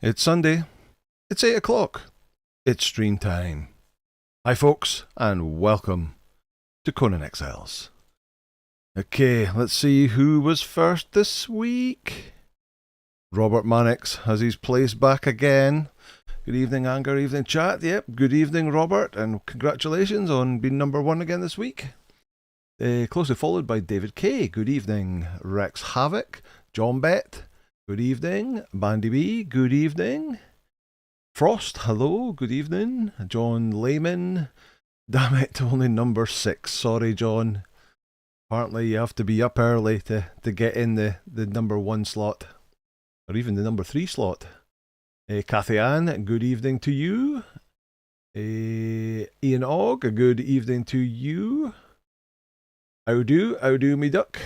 It's Sunday. It's 8 o'clock. It's stream time. Hi folks, and welcome to Conan Exiles. Okay, let's see who was first this week. Robert Mannix has his place back again. Good evening, Anger. Evening, chat. Yep, good evening, Robert, and congratulations on being number one again this week. Closely followed by David K. Good evening. Rex Havoc. John Bet. Good evening. Bandy B. Good evening. Frost. Hello. Good evening. John Lehman. Damn it, only number 6. Sorry, John. Apparently you have to be up early to get in the number 1 slot. Or even the number 3 slot. Cathy Ann, good evening to you. Ian Ogg, a good evening to you. How do, me duck?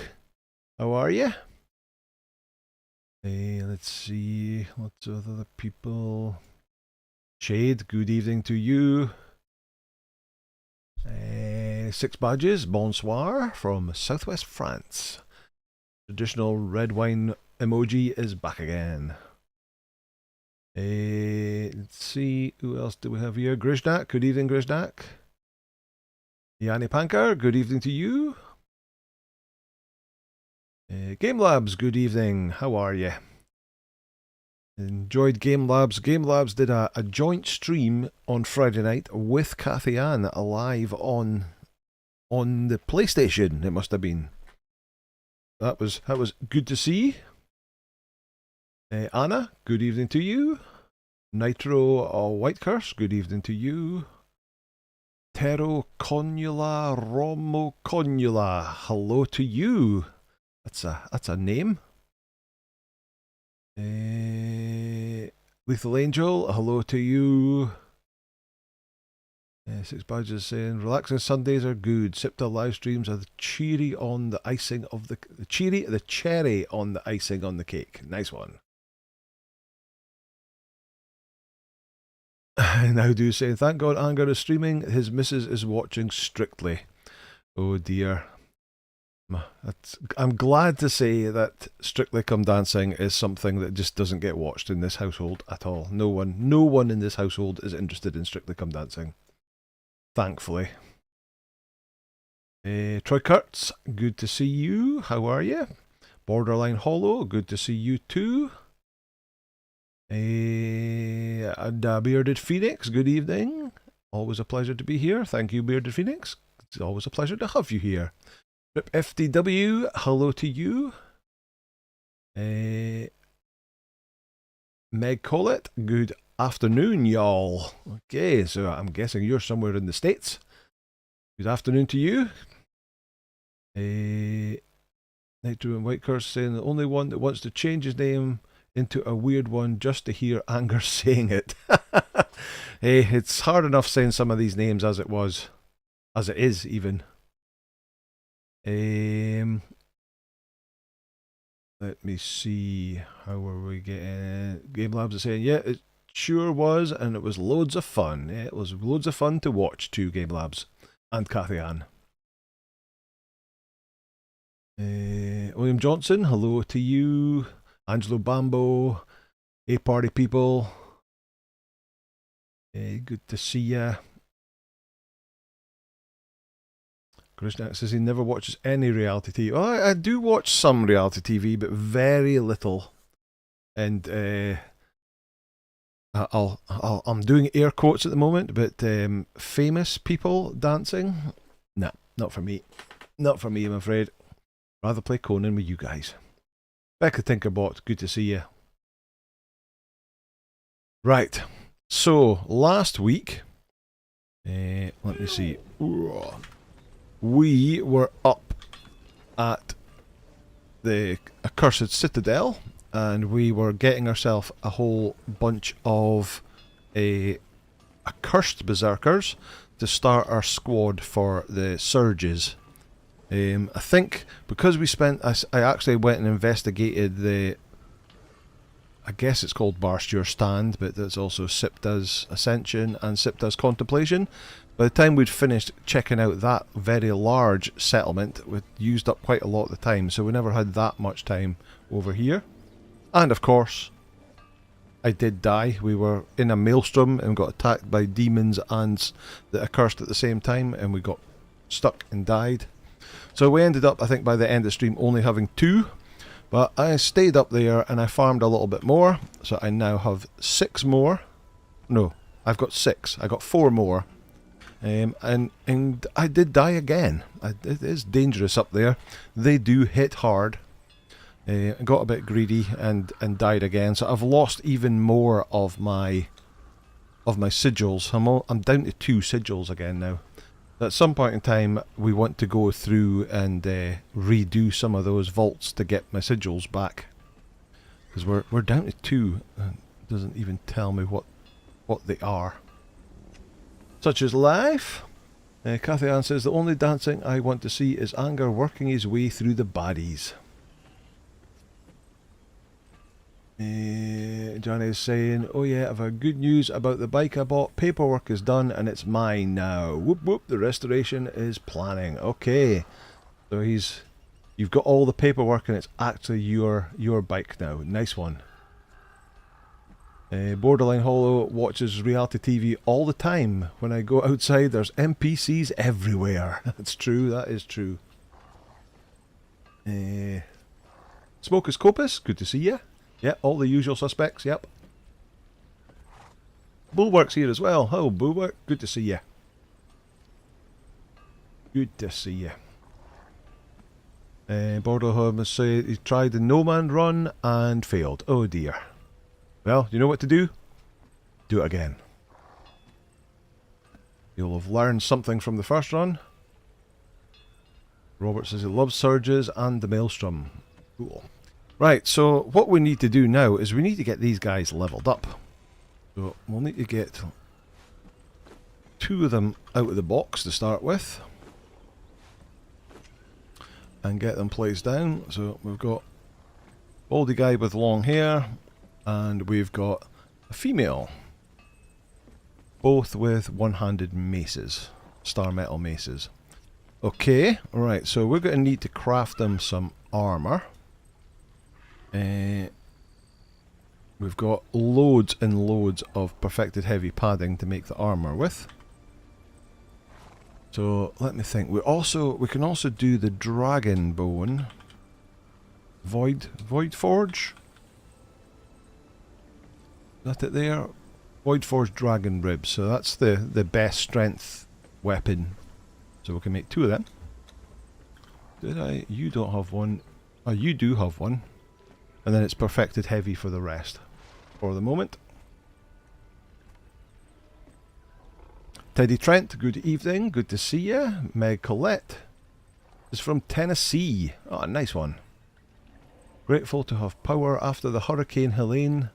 How are you? Let's see, lots of other people. Shade, good evening to you. 6 badges, bonsoir from southwest France. Traditional red wine emoji is back again. Let's see, who else do we have here? Grishnak, good evening Grishnak. Yanni Pankar, good evening to you. Game Labs, good evening. How are you? Enjoyed Game Labs. Game Labs did a joint stream on Friday night with Cathy Ann live on the PlayStation. It must have been. That was good to see. Anna, good evening to you. Nitro White Curse, good evening to you. Tero Conula Romo Conula, hello to you. That's a name. Lethal Angel, hello to you. 6 badges saying relaxing Sundays are good. Siptah live streams are the cherry on the icing of the cherry on the icing on the cake. Nice one. Now do say thank God Anger is streaming. His missus is watching Strictly. Oh dear. I'm glad to say that Strictly Come Dancing is something that just doesn't get watched in this household at all. No one in this household is interested in Strictly Come Dancing. Thankfully. Troy Kurtz, good to see you. How are you? Borderline Hollow, good to see you too. And Bearded Phoenix, good evening. Always a pleasure to be here. Thank you, Bearded Phoenix. It's always a pleasure to have you here. Rip FDW, hello to you. Meg Collett, good afternoon, y'all. Okay, so I'm guessing you're somewhere in the States. Good afternoon to you. Nitro and White Curse saying the only one that wants to change his name into a weird one just to hear Anger saying it. Hey, it's hard enough saying some of these names as it is even. Let me see, how are we getting? Game Labs are saying, yeah, it sure was, and it was loads of fun. Yeah, it was loads of fun to watch too, Game Labs and Cathy Ann. William Johnson, hello to you. Angelo Bambo, Party people. Good to see ya. Krishnak says he never watches any reality TV. Oh, I do watch some reality TV, but very little. And I'm doing air quotes at the moment, but famous people dancing? Nah, not for me. Not for me, I'm afraid. Rather play Conan with you guys. Becca Tinkerbot, good to see you. Right, so last week, let me see. We were up at the Accursed Citadel, and we were getting ourselves a whole bunch of Accursed Berserkers to start our squad for the surges. I think because we spent, I actually went and investigated the, I guess it's called Barst Your Stand, but there's also Siptah's Ascension and Siptah's Contemplation. By the time we'd finished checking out that very large settlement, we'd used up quite a lot of the time, so we never had that much time over here. And of course, I did die. We were in a maelstrom and got attacked by demons and the Accursed at the same time, and we got stuck and died. So we ended up, I think by the end of the stream, only having 2. But I stayed up there and I farmed a little bit more. So I now have 6 more. No, I've got 6. I got 4 more. And I did die again. It is dangerous up there. They do hit hard. Got a bit greedy and died again. So I've lost even more of my sigils. I'm down to 2 sigils again now. At some point in time, we want to go through and redo some of those vaults to get my sigils back. Because we're down to 2. It doesn't even tell me what they are. Such is life. Cathy Ann says, the only dancing I want to see is Anger working his way through the baddies. Johnny is saying, oh yeah, I've had good news about the bike I bought. Paperwork is done and it's mine now. Whoop whoop, the restoration is planning. Okay. So you've got all the paperwork and it's actually your bike now. Nice one. Borderline Hollow watches reality TV all the time. When I go outside, there's NPCs everywhere. That's true, that is true. Smokus Copus, good to see you. Yeah, all the usual suspects, yep. Bulwark's here as well. Hello, Bulwark, good to see you. Good to see you. Borderline must say he tried the No Man run and failed. Oh dear. Well, you know what to do? Do it again. You'll have learned something from the first run. Robert says he loves surges and the maelstrom. Cool. Right, so what we need to do now is we need to get these guys leveled up. So we'll need to get 2 of them out of the box to start with. And get them placed down. So we've got baldy guy with long hair. And we've got a female. Both with one-handed maces. Star metal maces. Okay, right, so we're going to need to craft them some armour. We've got loads and loads of perfected heavy padding to make the armour with. So let me think. We can also do the dragon bone. Void Forge. Is that it there? Void Forge dragon ribs. So that's the best strength weapon. So we can make 2 of them. Did I? You don't have one. Oh, you do have one. And then it's perfected heavy for the rest. For the moment. Teddy Trent, good evening. Good to see you. Meg Collette is from Tennessee. Oh, nice one. Grateful to have power after the Hurricane Helene.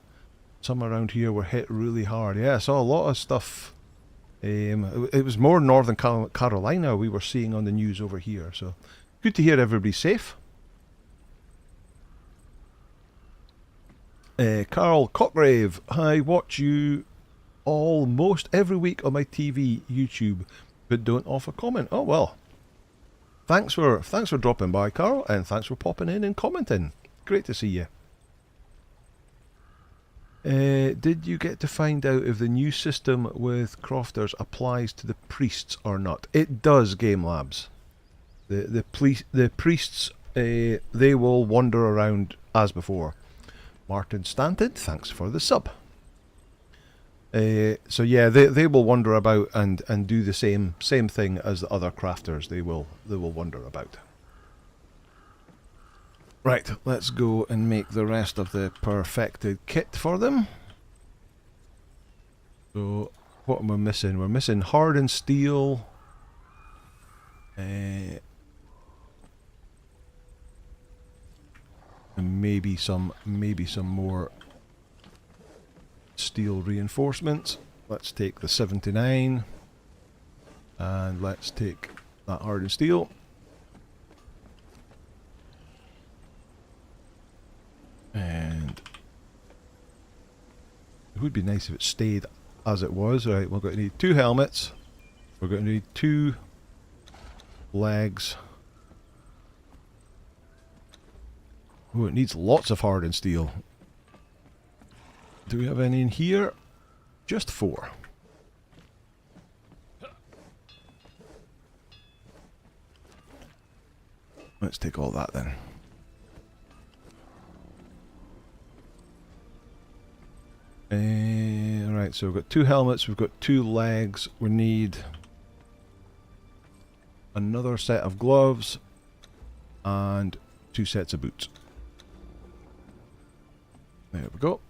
Some around here were hit really hard. Yeah, I saw a lot of stuff. It was more Northern Carolina we were seeing on the news over here. So good to hear everybody's safe. Carl Cockgrave, I watch you almost every week on my TV, YouTube, but don't offer comment. Oh well. Thanks for dropping by, Carl, and thanks for popping in and commenting. Great to see you. Did you get to find out if the new system with crofters applies to the priests or not? It does, Game Labs. The priests, they will wander around as before. Martin Stanton, thanks for the sub. So yeah, they will wander about and do the same thing as the other crafters. They will wander about. Right, let's go and make the rest of the perfected kit for them. So, what am I missing? We're missing hardened steel. And maybe some more steel reinforcements. Let's take the 79. And let's take that hardened steel. And it would be nice if it stayed as it was. Right, we're going to need 2 helmets. We're going to need 2 legs. Oh, it needs lots of hardened steel. Do we have any in here? Just 4. Let's take all that then. Right, so we've got 2 helmets, we've got 2 legs, we need another set of gloves and 2 sets of boots. There we go.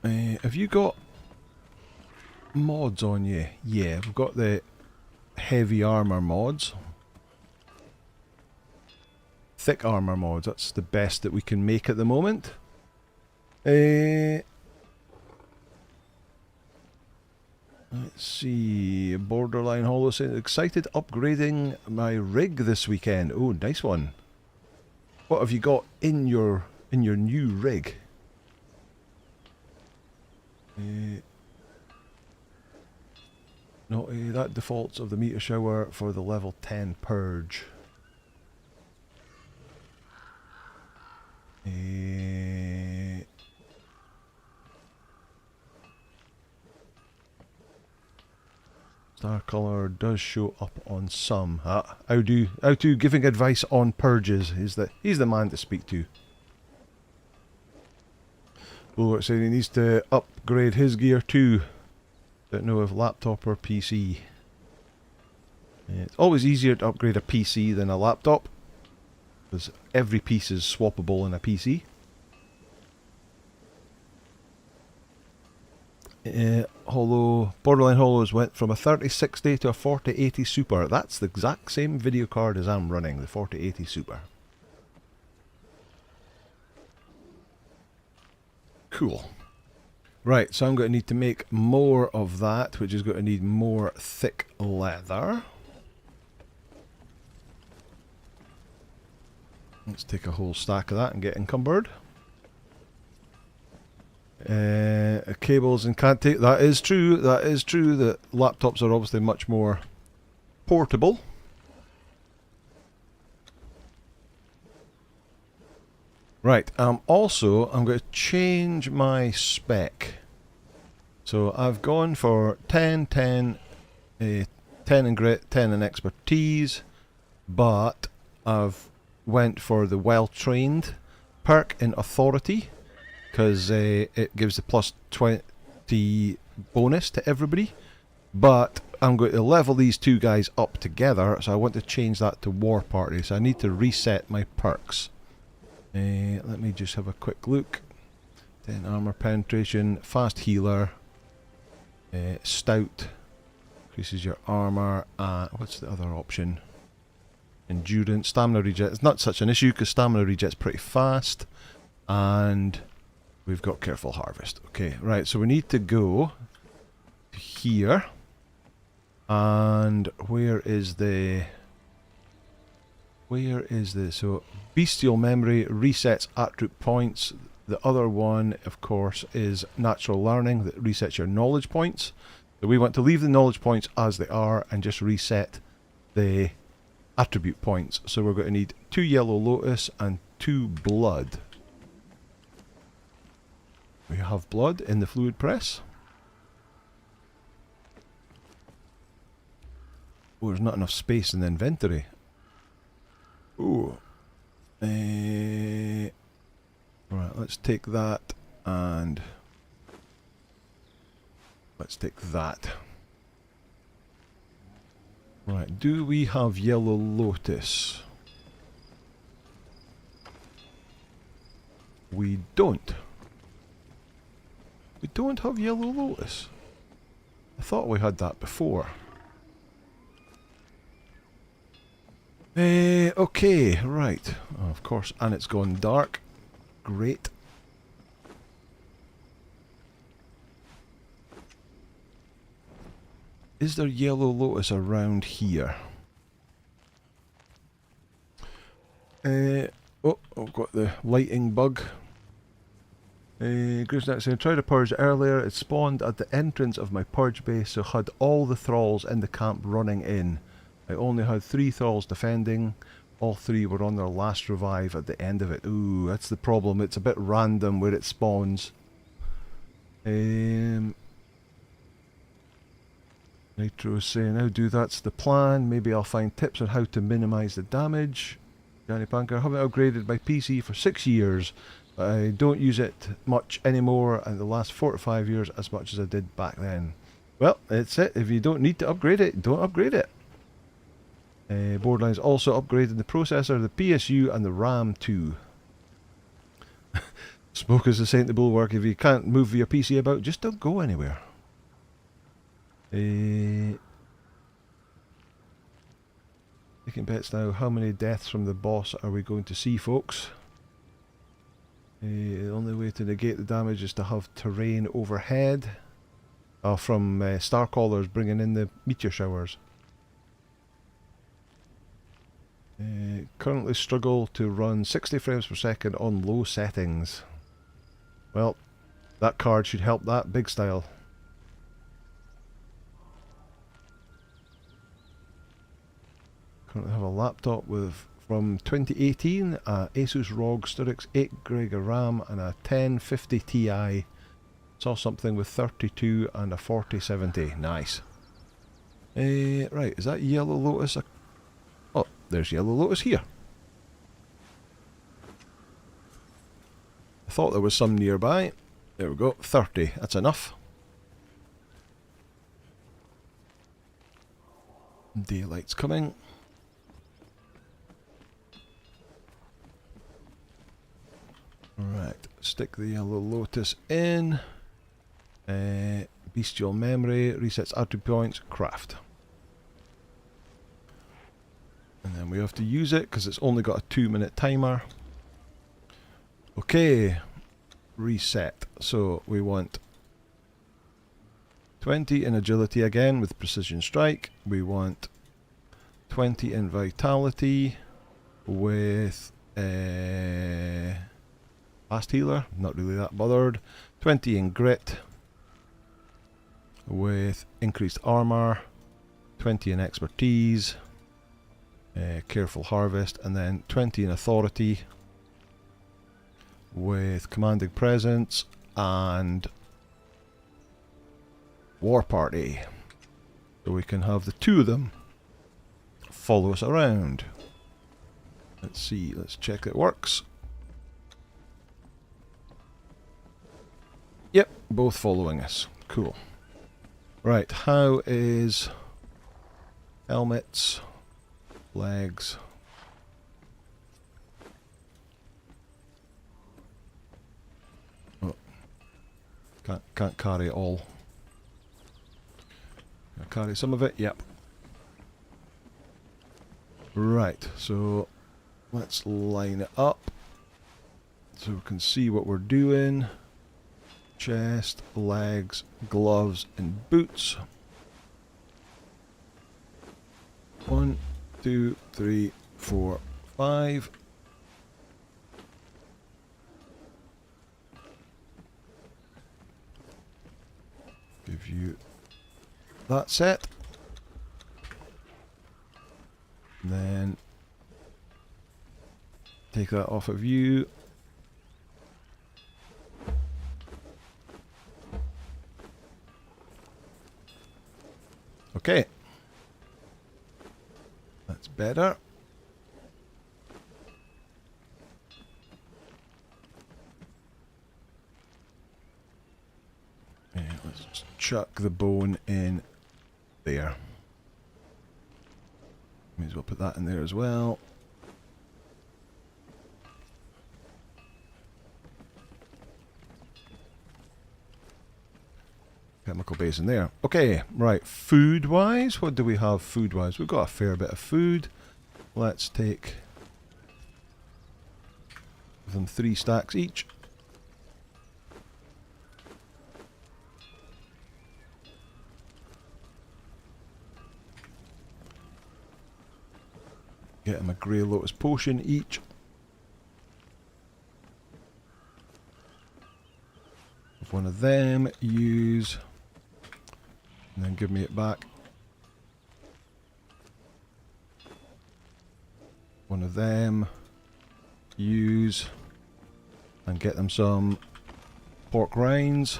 Have you got mods on you? Yeah, we've got the heavy armor mods. Thick armor mods, that's the best that we can make at the moment. Let's see, Borderline Hollow saying, excited upgrading my rig this weekend. Oh, nice one. What have you got in your new rig? No, that defaults of the meter shower for the level 10 purge. Star color does show up on some. How to giving advice on purges. He's the man to speak to. Bulwark said he needs to upgrade his gear too. Don't know if laptop or PC. It's always easier to upgrade a PC than a laptop, because every piece is swappable in a PC. Borderline Hollows went from a 3060 to a 4080 Super. That's the exact same video card as I'm running, the 4080 Super. Cool. Right, so I'm going to need to make more of that, which is going to need more thick leather. Let's take a whole stack of that and get encumbered. Cables and can't take. That is true. That is true. That laptops are obviously much more portable. Right. Also, I'm going to change my spec. So I've gone for 10, 10, 10 in grit, 10 in expertise, but I've went for the well-trained perk in authority, because it gives the plus 20 bonus to everybody. But I'm going to level these 2 guys up together, so I want to change that to war party. So I need to reset my perks. Let me just have a quick look. 10 armor penetration, fast healer, stout, increases your armor. What's the other option? Endurance, stamina regen. It's not such an issue because stamina regen's pretty fast, and we've got careful harvest. Okay, right. So we need to go here, and where is the? So bestial memory resets attribute points. The other one, of course, is natural learning that resets your knowledge points. So we want to leave the knowledge points as they are and just reset the attribute points. So we're going to need 2 yellow lotus and 2 blood. We have blood in the fluid press. Oh, there's not enough space in the inventory. Ooh. Right, let's take that and let's take that. Right, do we have yellow lotus? We don't. We don't have yellow lotus. I thought we had that before. Okay, right. Oh, of course, and it's gone dark. Great. Is there yellow lotus around here? Oh, I've got the lighting bug. Grisnet saying, tried to purge earlier. It spawned at the entrance of my purge base, so had all the thralls in the camp running in. I only had 3 thralls defending. All three were on their last revive at the end of it. Ooh, that's the problem. It's a bit random where it spawns. Nitro is saying, how do that's the plan. Maybe I'll find tips on how to minimise the damage. Johnny Bunker, I haven't upgraded my PC for 6 years. But I don't use it much anymore in the last 4 to 5 years as much as I did back then. Well, that's it. If you don't need to upgrade it, don't upgrade it. Borderlands also upgraded the processor, the PSU and the RAM too. Smoke is the saint of bulwark. If you can't move your PC about, just don't go anywhere. Taking bets now. How many deaths from the boss are we going to see, folks? The only way to negate the damage is to have terrain overhead. From Starcallers bringing in the meteor showers. Currently struggle to run 60 frames per second on low settings. Well, that card should help that big style. Currently have a laptop with from 2018, Asus ROG Strix 8GB of RAM and a 1050 Ti. Saw something with 32 and a 4070. Nice. Right, is that Yellow Lotus? Oh, there's Yellow Lotus here. I thought there was some nearby. There we go, 30. That's enough. Daylight's coming. Right, stick the Yellow Lotus in. Bestial memory, resets attribute points, craft. And then we have to use it because it's only got a 2-minute timer. Okay, reset. So we want 20 in agility again with precision strike. We want 20 in vitality with fast healer, not really that bothered. 20 in grit with increased armor, 20 in expertise, careful harvest, and then 20 in authority with commanding presence and war party. So we can have the two of them follow us around. Let's see, let's check it works. Yep, both following us. Cool. Right, how is helmets, legs? Oh, can't carry it all. Can I carry some of it? Yep. Right, so let's line it up so we can see what we're doing. Chest, legs, gloves, and boots. 1, 2, 3, 4, 5. Give you that set. And then take that off of you. Okay, that's better. And let's just chuck the bone in there. May as well put that in there as well. Chemical base in there. Okay, right, food-wise, what do we have food-wise? We've got a fair bit of food. Let's take them 3 stacks each. Get them a Grey Lotus potion each. If one of them, use, and then give me it back. one of them. Use and get them some pork rinds.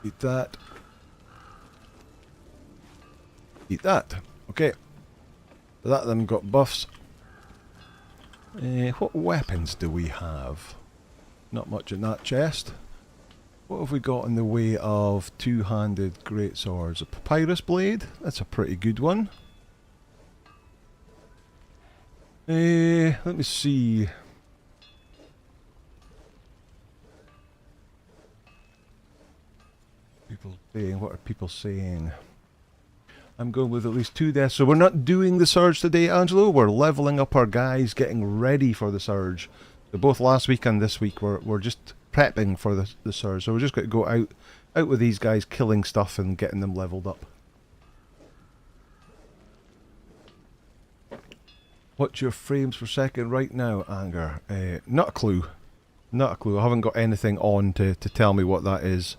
Eat that. Eat that. Okay. That of them got buffs. What weapons do we have? Not much in that chest. What have we got in the way of two-handed greatswords? A papyrus blade? That's a pretty good one. Let me see. People saying, what are people saying? I'm going with at least 2 deaths. So we're not doing the surge today, Angelo. We're leveling up our guys, getting ready for the surge. So both last week and this week we're just prepping for the surge. So we're just going to go out with these guys, killing stuff and getting them leveled up. What's your frames per second right now, Anger? Not a clue. Not a clue. I haven't got anything on to tell me what that is.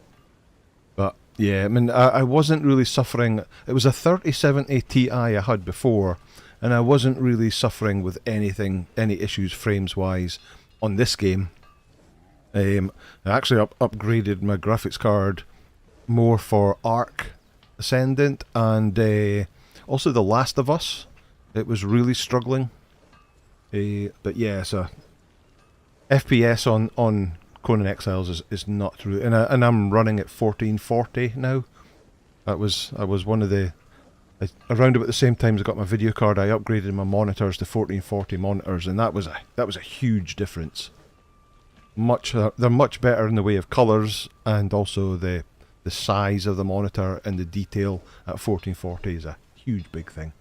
But yeah, I mean, I wasn't really suffering. It was a 3070 Ti I had before, and I wasn't really suffering with anything, any issues frames-wise on this game. I actually upgraded my graphics card more for Arc Ascendant and also The Last of Us. It was really struggling. But yeah, so FPS on Conan Exiles is not really, and I'm running at 1440 now. I was one of the around about the same time as I got my video card. I upgraded my monitors to 1440 monitors, and that was a huge difference. They're much better in the way of colours, and also the size of the monitor and the detail at 1440 is a huge big thing.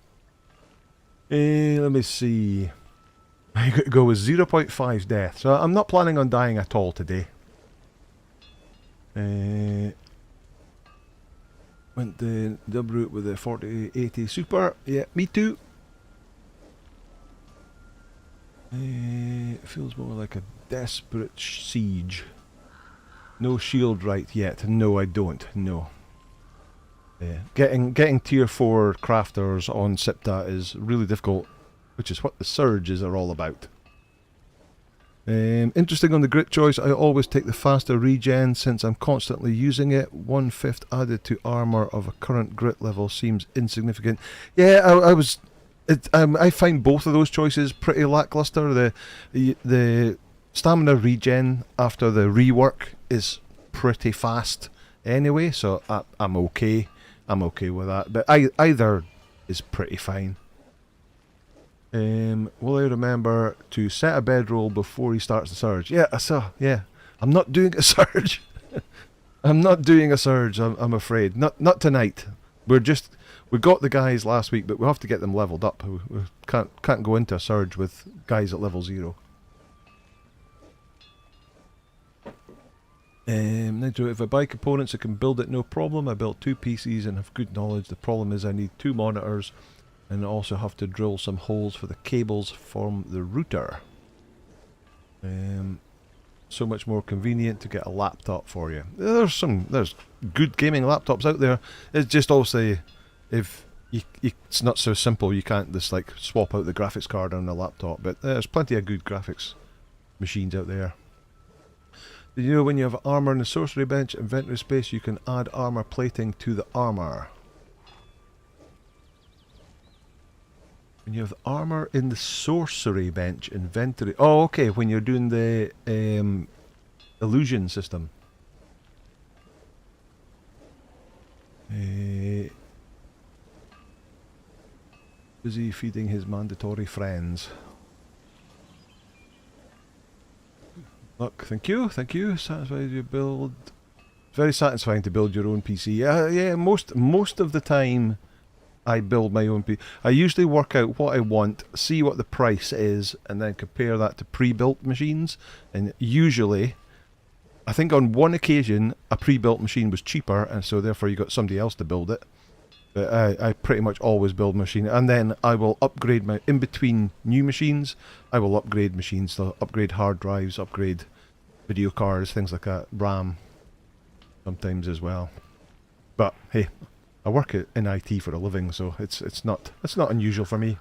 Let me see. I got to go with 0.5 death, so I'm not planning on dying at all today. Went the dub route with the 4080 Super. Yeah, me too. It feels more like a desperate siege. No shield right yet. No, I don't. No. Getting tier 4 crafters on Siptah is really difficult, which is what the surges are all about. Interesting on the grit choice. I always take the faster regen since I'm constantly using it. 1/5 added to armor of a current grit level seems insignificant. Yeah, I find both of those choices pretty lackluster. The stamina regen after the rework is pretty fast anyway, so I'm okay. I'm okay with that. But either is pretty fine. Will I remember to set a bedroll before he starts the surge? Yeah, yeah. I'm not doing a surge. I'm not doing a surge, I'm afraid. Not tonight. We got the guys last week, but we have to get them leveled up. We can't go into a surge with guys at level 0. Nitro, if I buy components I can build it no problem. I built 2 PCs and have good knowledge. The problem is I need 2 monitors and also have to drill some holes for the cables from the router. So much more convenient to get a laptop for you. There's good gaming laptops out there. It's just also if it's not so simple, you can't just like swap out the graphics card on the laptop, but there's plenty of good graphics machines out there. Did you know when you have armor in the sorcery bench inventory space you can add armor plating to the armor? When you have armor in the sorcery bench inventory... Oh, okay, when you're doing the illusion system. Busy feeding his mandatory friends. Look, thank you. Satisfied you build... It's very satisfying to build your own PC. Yeah, most of the time I build my own PC. I usually work out what I want, see what the price is, and then compare that to pre-built machines. And usually, I think on one occasion, a pre-built machine was cheaper, and so therefore you got somebody else to build it. But I pretty much always build machine, and then I will upgrade my... In between new machines, I will upgrade machines, so upgrade hard drives, upgrade video cards, things like that, RAM, sometimes as well. But hey, I work in IT for a living, so it's not unusual for me.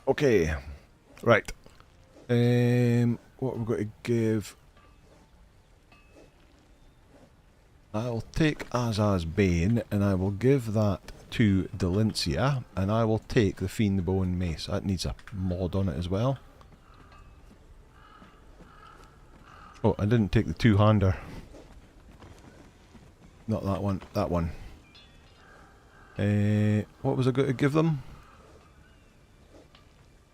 Okay, right. What we're going to give? I'll take Azaz's Bane, and I will give that to Delincia, and I will take the Fiend Bone Mace. That needs a mod on it as well. Oh, I didn't take the two-hander. Not that one, that one. What was I going to give them?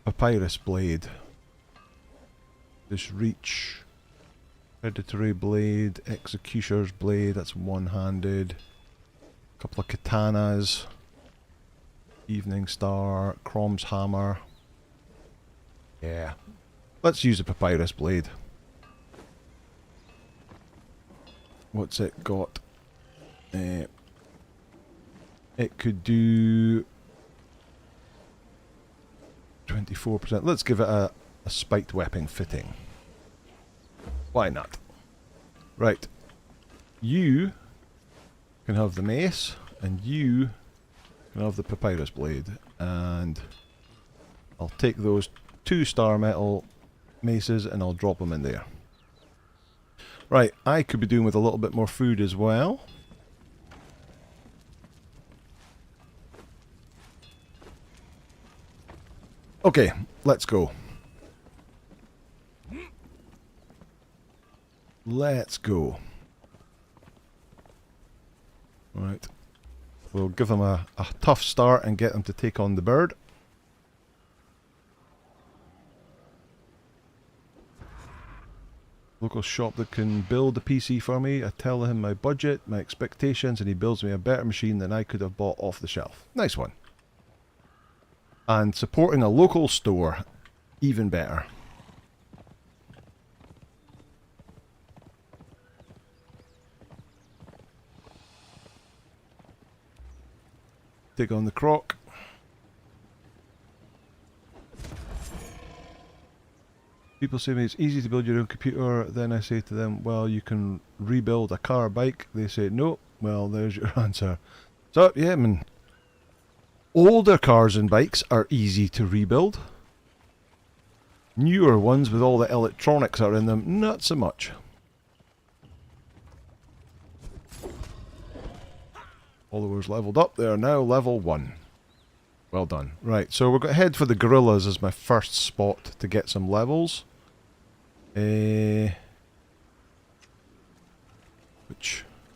Papyrus Blade. This reach. Predatory Blade, Executioner's Blade, that's one-handed. Couple of katanas. Evening Star, Crom's Hammer. Yeah. Let's use a Papyrus Blade. What's it got? It could do 24%. Let's give it a spiked weapon fitting. Why not? Right. You can have the mace, and you can have the papyrus blade. And I'll take those 2-star metal maces and I'll drop them in there. Right, I could be doing with a little bit more food as well. Okay, let's go. Let's go. Right. We'll give them a tough start and get them to take on the bird. Local shop that can build a PC for me. I tell him my budget, my expectations, and he builds me a better machine than I could have bought off the shelf. Nice one. And supporting a local store, even better. Take on the croc. People say to me it's easy to build your own computer. Then I say to them, well, you can rebuild a car or bike. They say no. Well, there's your answer. So, yeah, I mean, older cars and bikes are easy to rebuild. Newer ones with all the electronics that are in them, not so much. Followers leveled up. They are now level 1. Well done. Right, so we're going to head for the gorillas as my first spot to get some levels. Which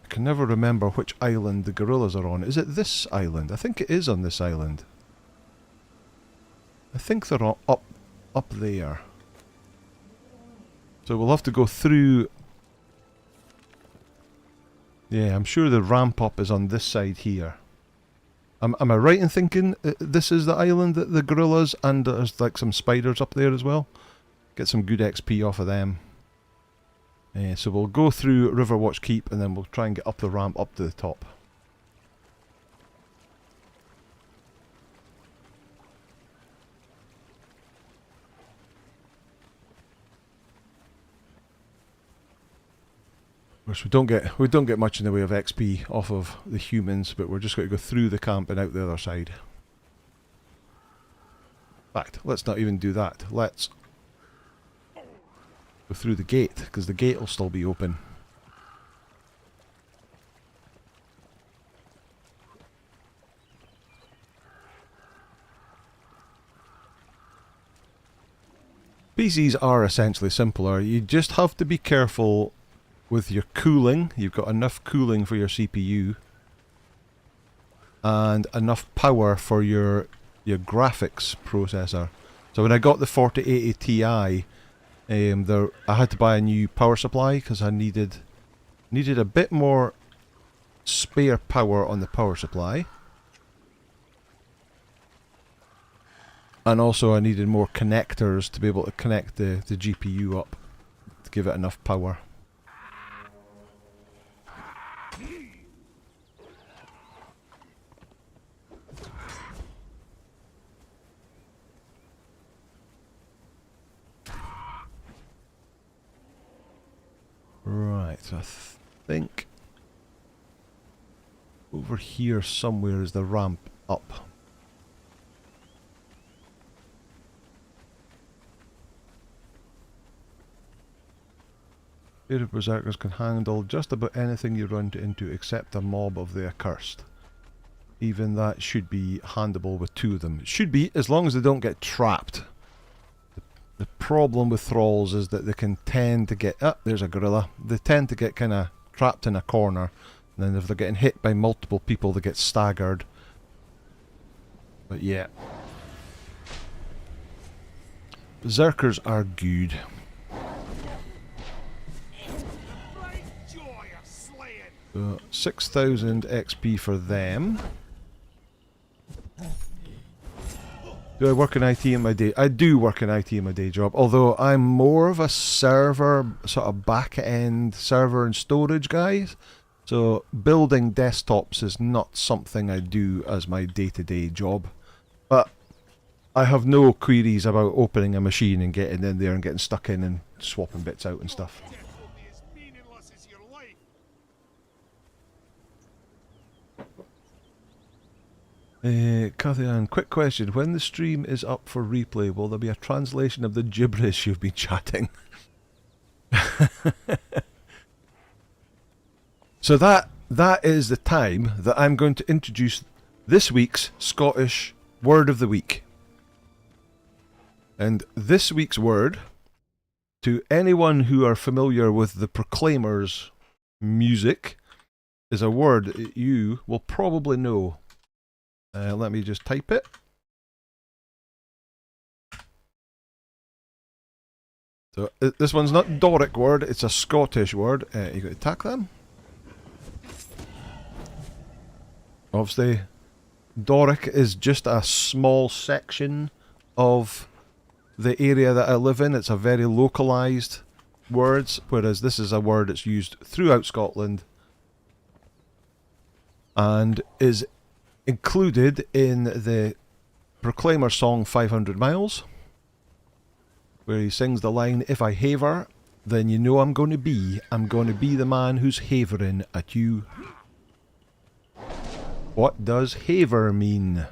I can never remember which island the gorillas are on. Is it this island? I think it is on this island. I think they're up there. So we'll have to go through. Yeah, I'm sure the ramp up is on this side here. Am I right in thinking this is the island that the gorillas, and there's like some spiders up there as well? Get some good XP off of them. So we'll go through Riverwatch Keep and then we'll try and get up the ramp up to the top. Of course, we don't get much in the way of XP off of the humans, but we're just going to go through the camp and out the other side. In fact, let's not even do that. Let's go through the gate, because the gate will still be open. PCs are essentially simpler. You just have to be careful with your cooling. You've got enough cooling for your CPU and enough power for your graphics processor. So when I got the 4080 Ti, I had to buy a new power supply because I needed a bit more spare power on the power supply. And also I needed more connectors to be able to connect the GPU up to give it enough power. Right, so I think over here somewhere is the ramp up. Accursed Berserkers can handle just about anything you run into except a mob of the Accursed. Even that should be handleable with 2 of them. It should be, as long as they don't get trapped. The problem with thralls is that they can tend to get... Ah, there's a gorilla. They tend to get kind of trapped in a corner. And then if they're getting hit by multiple people, they get staggered. But yeah. Berserkers are good. 6,000 XP for them. Do I work in IT in my day? I do work in IT in my day job, although I'm more of a server, sort of back-end server and storage guy. So building desktops is not something I do as my day-to-day job. But I have no queries about opening a machine and getting in there and getting stuck in and swapping bits out and stuff. Kathian, quick question. When the stream is up for replay, will there be a translation of the gibberish you've been chatting? So that is the time that I'm going to introduce this week's Scottish Word of the Week. And this week's word, to anyone who are familiar with the Proclaimers music, is a word that you will probably know. Let me just type it. So this one's not Doric word, it's a Scottish word. You got to attack them. Obviously, Doric is just a small section of the area that I live in. It's a very localised word, whereas this is a word that's used throughout Scotland and is included in the Proclaimer song 500 Miles, where he sings the line, "If I haver, then you know I'm going to be the man who's havering at you." What does haver mean?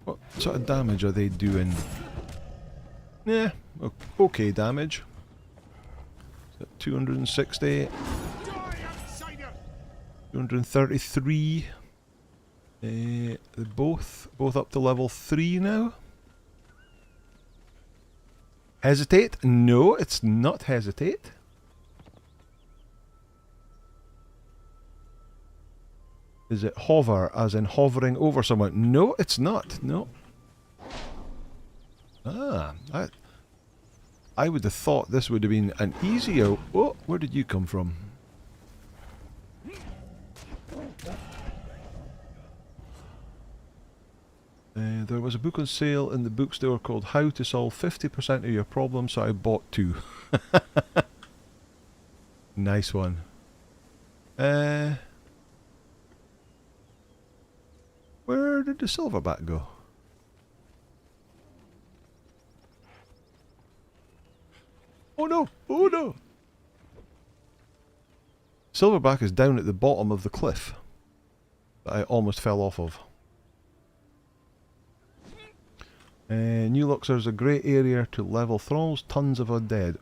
What sort of damage are they doing? Yeah, okay damage. 260. 233. They're both up to level 3 now. Hesitate? No, it's not hesitate. Is it hover, as in hovering over someone? No, it's not. No. Ah, I would have thought this would have been an easier... Oh, where did you come from? There was a book on sale in the bookstore called How to Solve 50% of Your Problems, so I bought 2. Nice one. Where did the silverback go? Oh no! Oh no! Silverback is down at the bottom of the cliff that I almost fell off of. New Luxor's a great area to level thralls, tons of undead.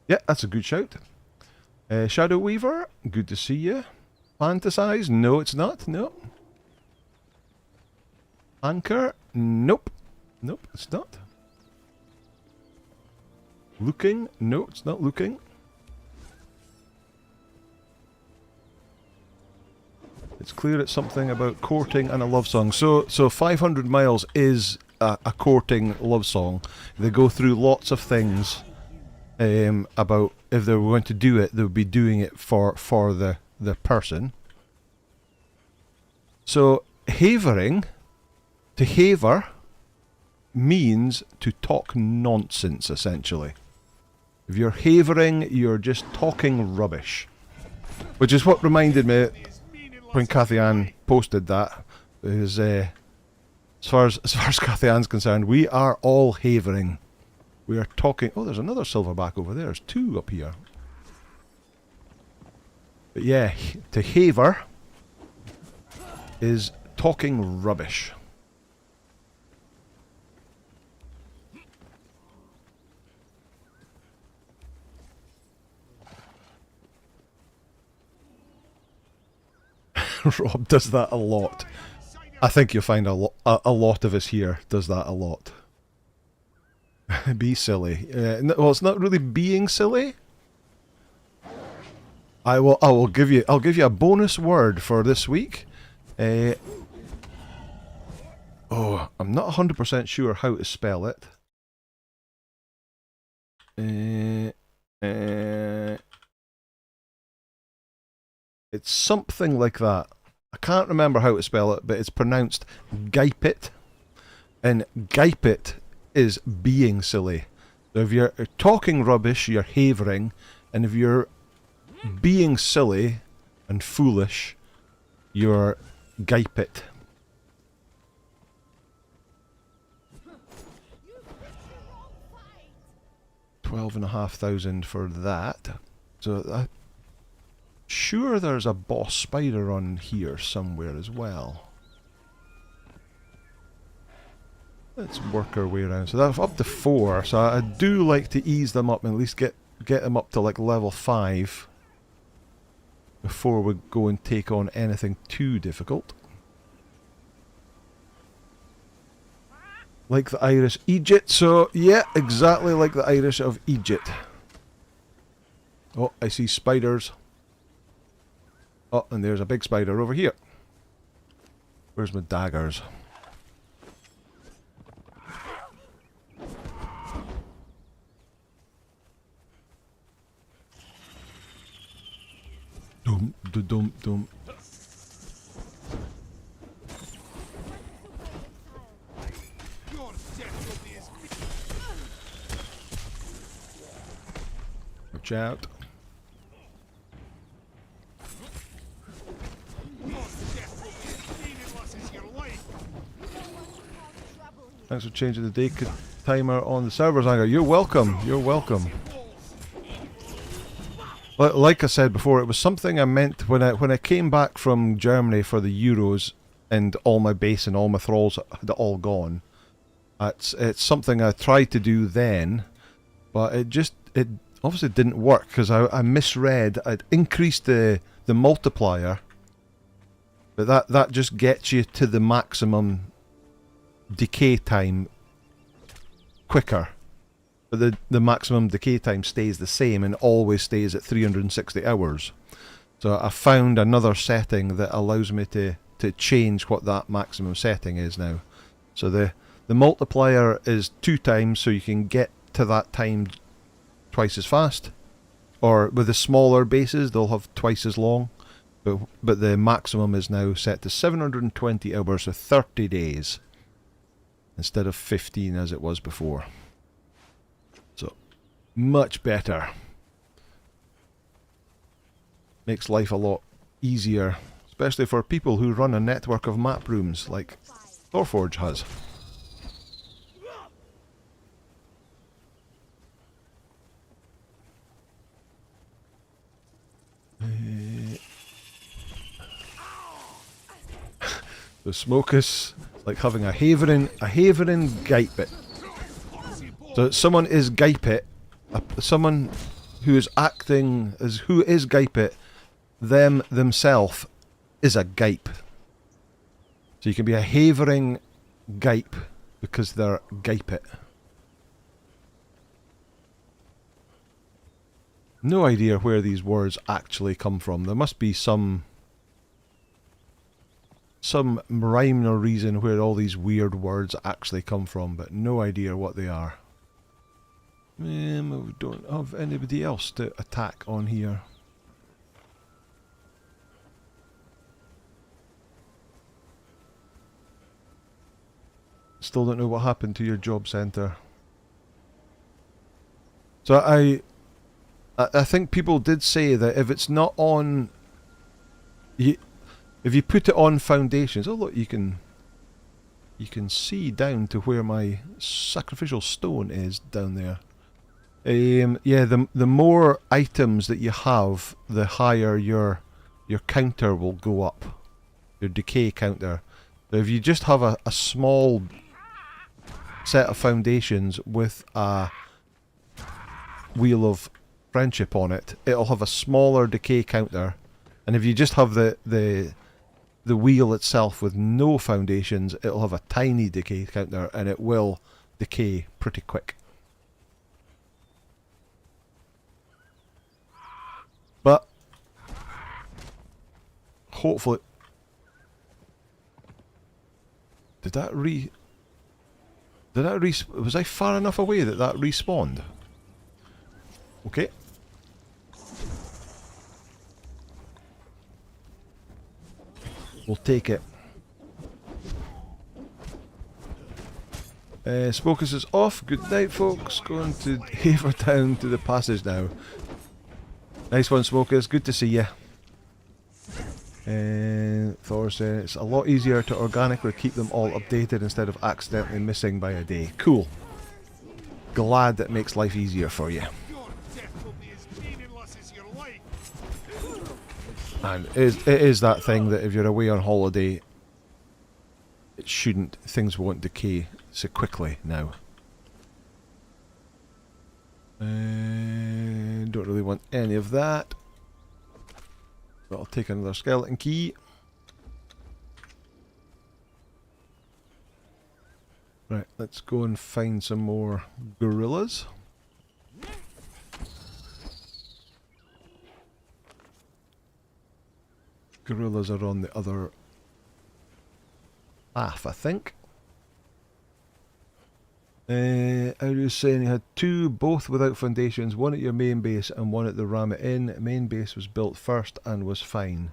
Yeah, that's a good shout. Shadow Weaver, good to see you. Fantasize? No, it's not. No. Anchor? Nope. Nope, it's not. Looking? No, it's not looking. It's clear it's something about courting and a love song. So 500 Miles is a courting love song. They go through lots of things about if they were going to do it, they would be doing it for the person. So havering, to haver, means to talk nonsense, essentially. If you're havering, you're just talking rubbish. Which is what reminded me when Kathy Ann posted that. Because as far as Cathian's concerned, we are all havering. We are talking. Oh, there's another silverback over there. There's two up here. But yeah, to haver is talking rubbish. Rob does that a lot. I think you'll find a lot of us here does that a lot. Be silly. Well, it's not really being silly. I'll give you a bonus word for this week. Oh, I'm not 100% sure how to spell it. It's something like that. I can't remember how to spell it, but it's pronounced gipit. And gipit is being silly. So if you're talking rubbish, you're havering. And if you're being silly and foolish, you're gipit. 12,500 for that. So I'm sure there's a boss spider on here somewhere as well. Let's work our way around. So that's up to 4. So I do like to ease them up and at least get them up to like level 5 before we go and take on anything too difficult. Like the Irish Egypt. So yeah, exactly like the Irish of Egypt. Oh, I see spiders. Oh, and there's a big spider over here. Where's my daggers? Dum, dum, dum. Watch out. Thanks for changing the day timer on the servers, Anger. You're welcome. You're welcome. Like I said before, it was something I meant when I came back from Germany for the Euros and all my base and all my thralls had all gone. It's something I tried to do then, but it obviously didn't work because I misread. I'd increased the multiplier, but that just gets you to the maximum decay time quicker. But the maximum decay time stays the same and always stays at 360 hours. So I found another setting that allows me to change what that maximum setting is now. So the multiplier is 2 times, so you can get to that time twice as fast. Or with the smaller bases, they'll have twice as long. But the maximum is now set to 720 hours, so 30 days. Instead of 15 as it was before. So, much better. Makes life a lot easier, especially for people who run a network of map rooms like Thorforge has. The smoke is like having a havering gipit. So someone is gipit, someone who is acting as who is gipit, themselves is a gipe. So you can be a havering gipe because they're gipit. No idea where these words actually come from. There must be some rhyme or reason where all these weird words actually come from, but no idea what they are. We don't have anybody else to attack on here. Still don't know what happened to your job centre. So I think people did say that if it's not on, if you put it on foundations, oh look, you can you can see down to where my sacrificial stone is down there. Yeah, the more items that you have, the higher your counter will go up. Your decay counter. So if you just have a small set of foundations with a wheel of friendship on it, it'll have a smaller decay counter. And if you just have the wheel itself with no foundations, it'll have a tiny decay counter, and it will decay pretty quick. But hopefully, was I far enough away that respawned? Okay. We'll take it. Smokers is off. Good night, folks. Going to Haver down to the passage now. Nice one, Smokers. Good to see you. Thor says it's a lot easier to organically keep them all updated instead of accidentally missing by a day. Cool. Glad that makes life easier for you. And it is that thing that if you're away on holiday, things won't decay so quickly now. Don't really want any of that. But I'll take another skeleton key. Right, let's go and find some more gorillas. Gorillas are on the other half, I think. I was saying you had two, both without foundations, one at your main base and one at the Rammet Inn. Main base was built first and was fine.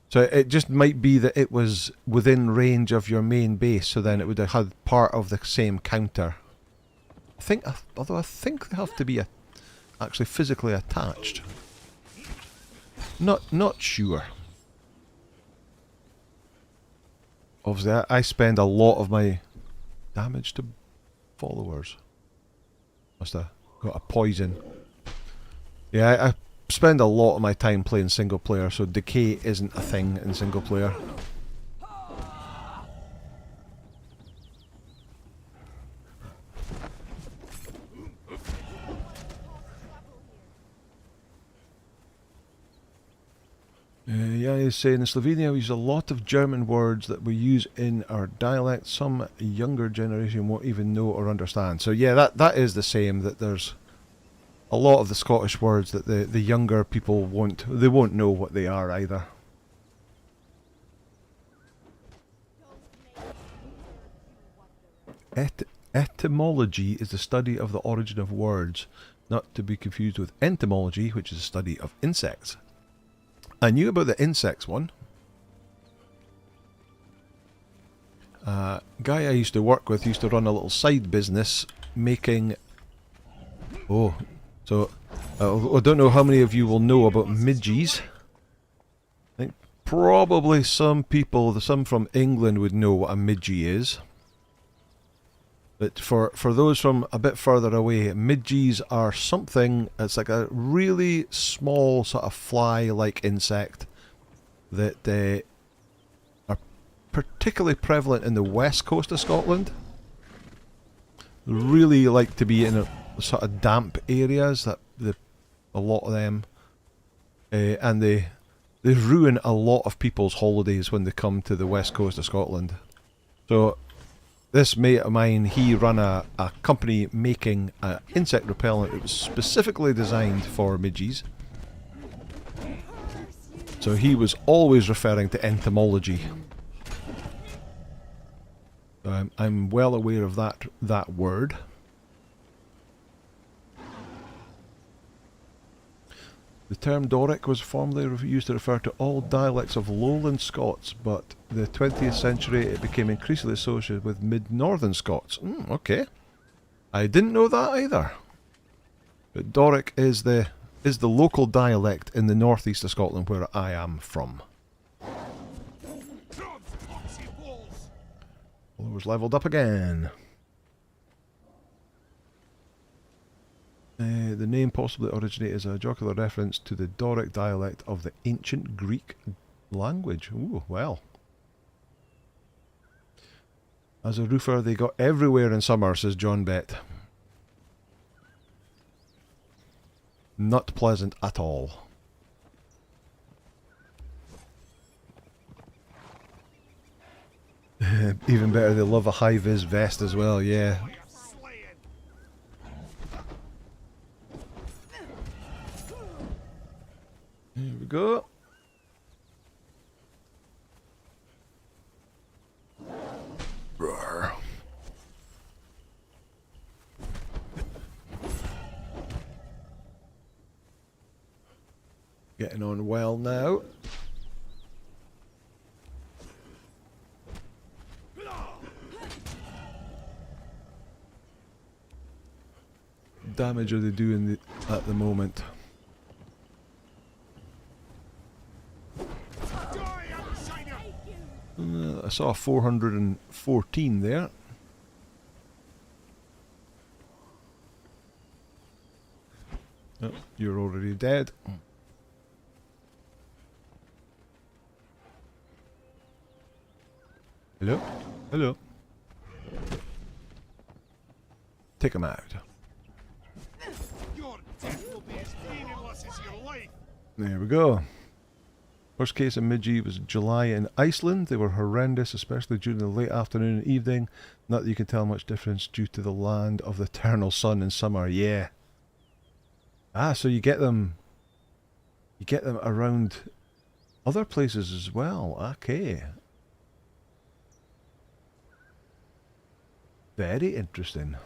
So it just might be that it was within range of your main base, so then it would have had part of the same counter. Although I think they have to be actually physically attached. Not sure. Obviously, I spend a lot of my damage to followers. Must have got a poison. Yeah, I spend a lot of my time playing single player, so decay isn't a thing in single player. Yeah, he's saying in Slovenia we use a lot of German words that we use in our dialect. Some younger generation won't even know or understand. So yeah, that is the same, that there's a lot of the Scottish words that the younger people won't know what they are either. Etymology is the study of the origin of words, not to be confused with entomology, which is the study of insects. I knew about the insects one. Guy I used to work with used to run a little side business making... Oh, so I don't know how many of you will know about midges. I think probably some people, some from England would know what a midgie is. But for those from a bit further away, midges are something, it's like a really small sort of fly-like insect that are particularly prevalent in the west coast of Scotland. Really like to be in a sort of damp areas, that a lot of them, and they ruin a lot of people's holidays when they come to the west coast of Scotland. So this mate of mine, he ran a company making an insect repellent that was specifically designed for midges. So he was always referring to entomology. I'm well aware of that word. The term Doric was formerly used to refer to all dialects of lowland Scots, but in the 20th century it became increasingly associated with mid-northern Scots. Okay. I didn't know that either. But Doric is the local dialect in the northeast of Scotland where I am from. Followers leveled up again. The name possibly originated as a jocular reference to the Doric dialect of the ancient Greek language. Ooh, well. As a roofer, they got everywhere in summer, says John Bett. Not pleasant at all. Even better, they love a high-vis vest as well, yeah. Here we go. Roar. Getting on well now. Damage are they doing at the moment? I saw 414 there. Oh, you're already dead. Hello? Hello? Take him out. Your death will be as meaningless as your life. There we go. Worst case in Midgey was July in Iceland. They were horrendous, especially during the late afternoon and evening. Not that you can tell much difference due to the land of the eternal sun in summer. Yeah. Ah, so you get them around other places as well. Okay. Very interesting.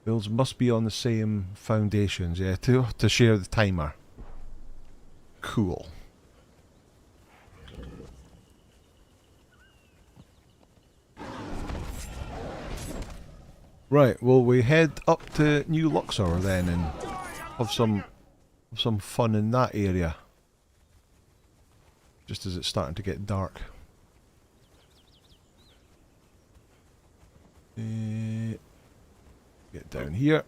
Builds must be on the same foundations, yeah, to share the timer. Cool. Right, well we head up to New Luxor then and have some fun in that area. Just as it's starting to get dark. Get down here.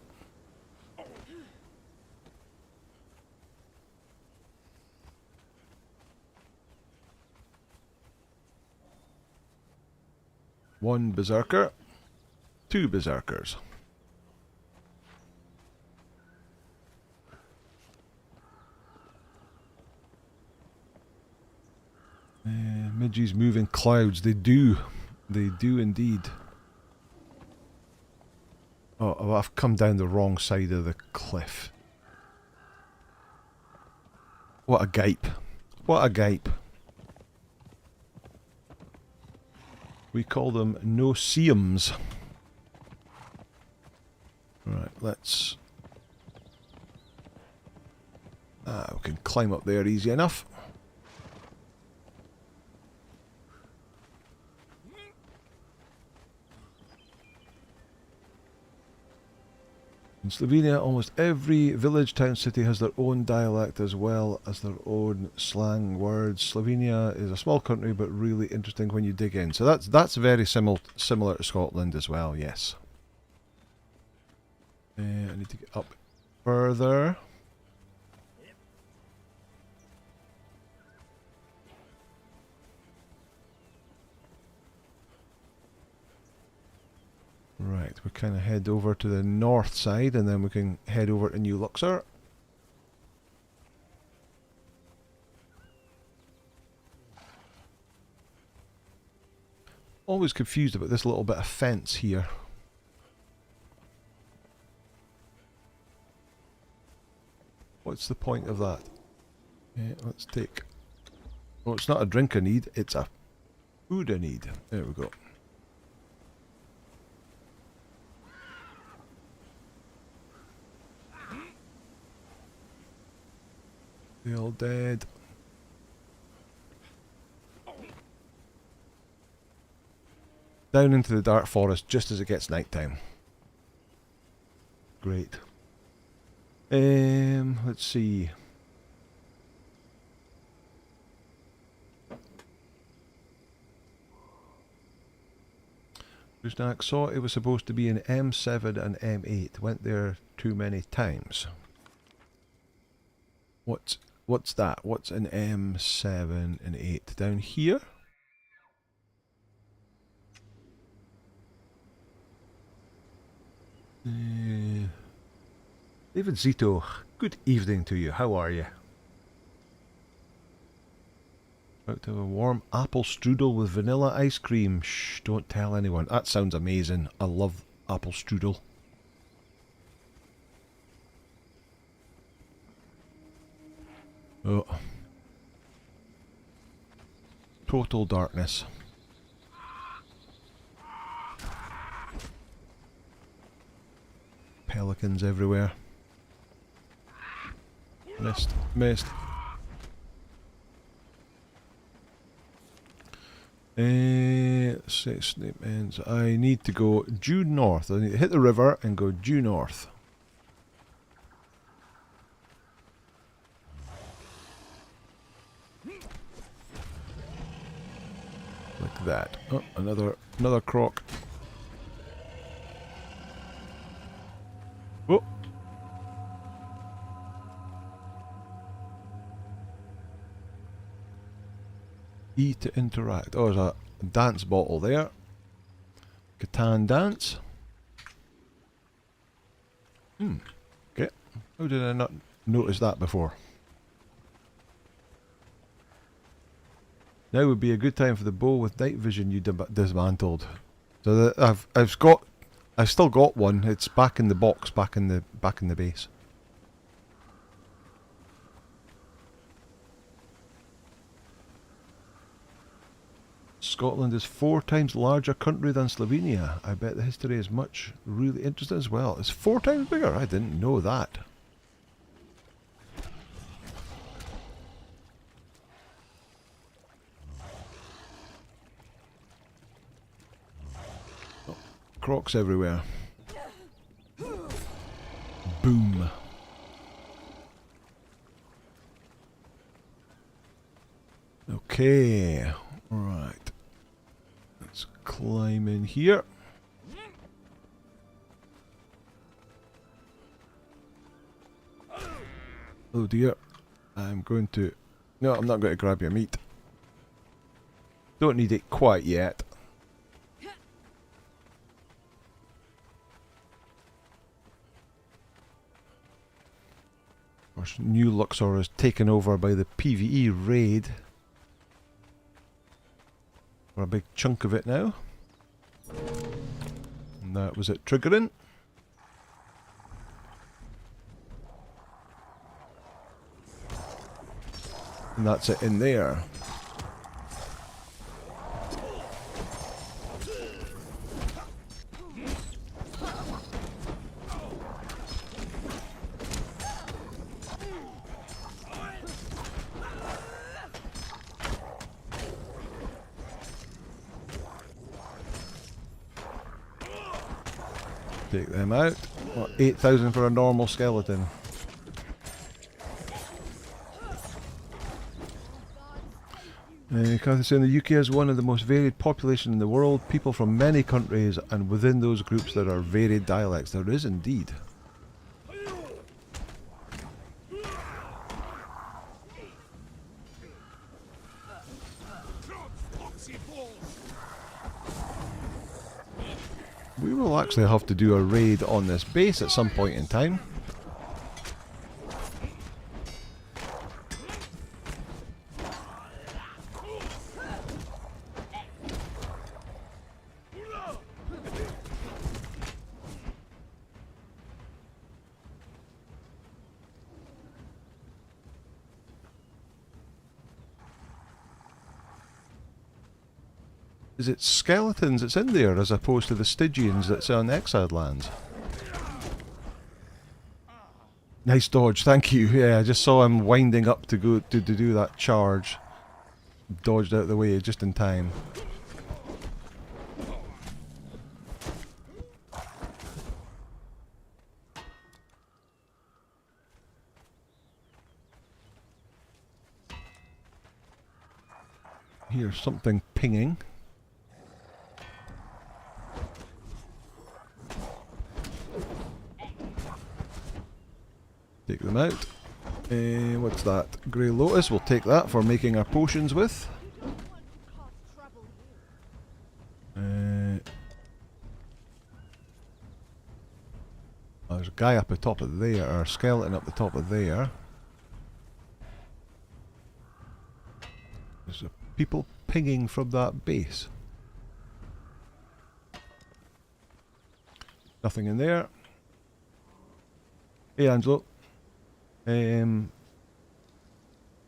One berserker, two berserkers. Midgey's moving clouds. They do indeed. Oh, I've come down the wrong side of the cliff. What a gape. What a gape. We call them no-seums. Right, let's... we can climb up there easy enough. In Slovenia, almost every village, town, city has their own dialect as well as their own slang words. Slovenia is a small country, but really interesting when you dig in. So that's very similar to Scotland as well. Yes. I need to get up further. Right, we kind of head over to the north side and then we can head over to New Luxor. Always confused about this little bit of fence here. What's the point of that? Yeah, let's take... Oh, it's not a drink I need, it's a food I need. There we go. They all dead. Down into the dark forest just as it gets nighttime. Great. Let's see. Snack saw it was supposed to be an M7 and M8. Went there too many times. What's that? What's an M7 and 8? Down here? David Zito, good evening to you. How are you? About to have a warm apple strudel with vanilla ice cream. Shh, don't tell anyone. That sounds amazing. I love apple strudel. Oh. Total darkness. Pelicans everywhere. Missed. Missed. Let's say snip ends. I need to go due north. I need to hit the river and go due north. Like that. Oh, another croc. Oh. E to interact. Oh, there's a dance bottle there. Catan dance. Okay. How did I not notice that before? Now would be a good time for the bow with night vision you dismantled. So I've still got one. It's back in the box, back in the base. Scotland is 4 times larger country than Slovenia. I bet the history is much really interesting as well. It's 4 times bigger. I didn't know that. Oh, crocs everywhere. Boom. Okay. Right. Let's climb in here. Oh dear. I'm going to... No, I'm not going to grab your meat. Don't need it quite yet. Of course, New Luxor is taken over by the PvE raid. For a big chunk of it now. And that was it triggering. And that's it in there. Take them out. What, 8,000 for a normal skeleton. Cathy saying the UK is one of the most varied populations in the world. People from many countries, and within those groups there are varied dialects. There is indeed. We will actually have to do a raid on this base at some point in time. Is it skeletons that's in there as opposed to the Stygians that's on Exiled Lands? Nice dodge, thank you. Yeah, I just saw him winding up to go to do that charge. Dodged out of the way just in time. Here's something pinging. them out. What's that? Grey Lotus, we'll take that for making our potions with. There's a guy up the top of there, or a skeleton up the top of there. There's people pinging from that base. Nothing in there. Hey Angelo. How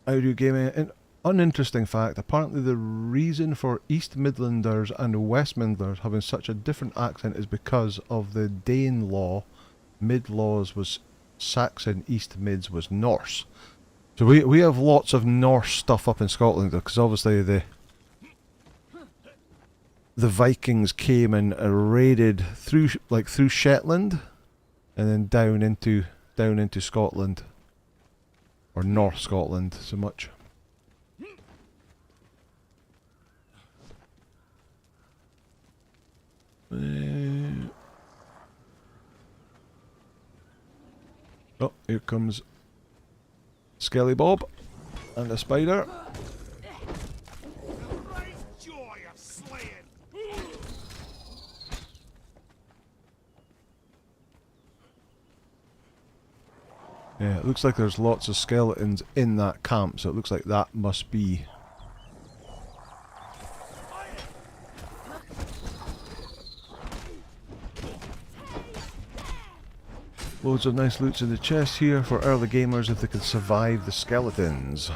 do you game it? An uninteresting fact, apparently the reason for East Midlanders and West Midlanders having such a different accent is because of the Dane law. Mid laws was Saxon, East Mids was Norse. So we have lots of Norse stuff up in Scotland because obviously the Vikings came and raided through Shetland and then down into Scotland, or North Scotland so much. Oh, here comes Skelly Bob and a spider. Right joy of slaying. Yeah, it looks like there's lots of skeletons in that camp, so it looks like that must be... Loads of nice loots in the chest here for early gamers if they can survive the skeletons.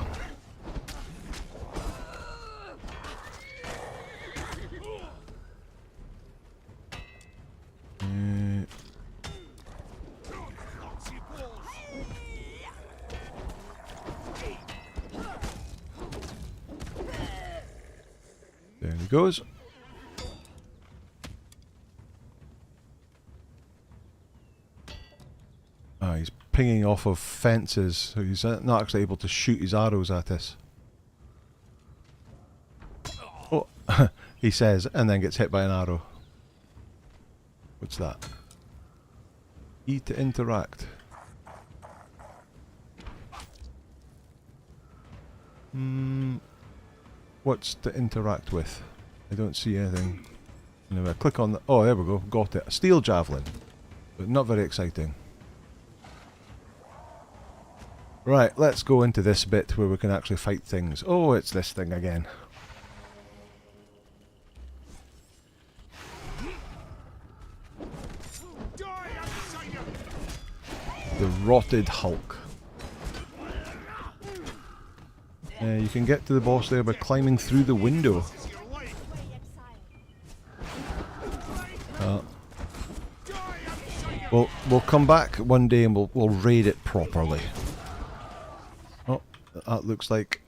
There he goes. Ah, he's pinging off of fences, so he's not actually able to shoot his arrows at us. Oh, he says, and then gets hit by an arrow. What's that? E to interact. What's to interact with? I don't see anything. Anyway, click on the... Oh, there we go. Got it. A steel javelin. But not very exciting. Right, let's go into this bit where we can actually fight things. Oh, it's this thing again. The Rotted Hulk. You can get to the boss there by climbing through the window. We'll come back one day and we'll raid it properly. Oh, that looks like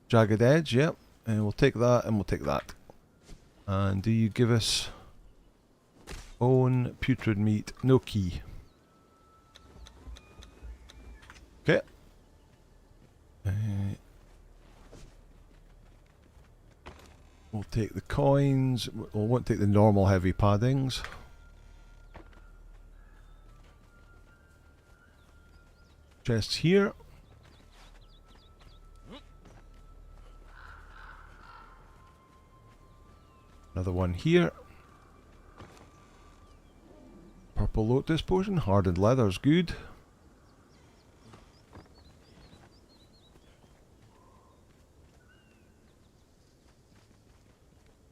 Jagged Edge, yep. And we'll take that and we'll take that. And do you give us bone, putrid meat, no key. Okay. We'll take the coins. We won't take the normal heavy paddings. Chests here. Another one here. Purple Lotus potion. Hardened leather's good.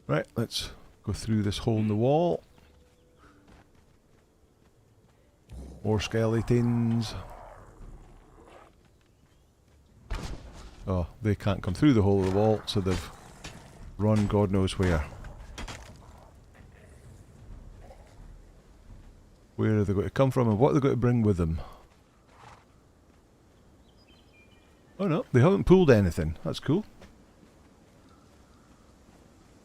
Right, let's go through this hole in the wall. More skeletons. Oh, they can't come through the hole of the wall, so they've run God knows where. Where are they going to come from and what are they going to bring with them? Oh no, they haven't pulled anything. That's cool.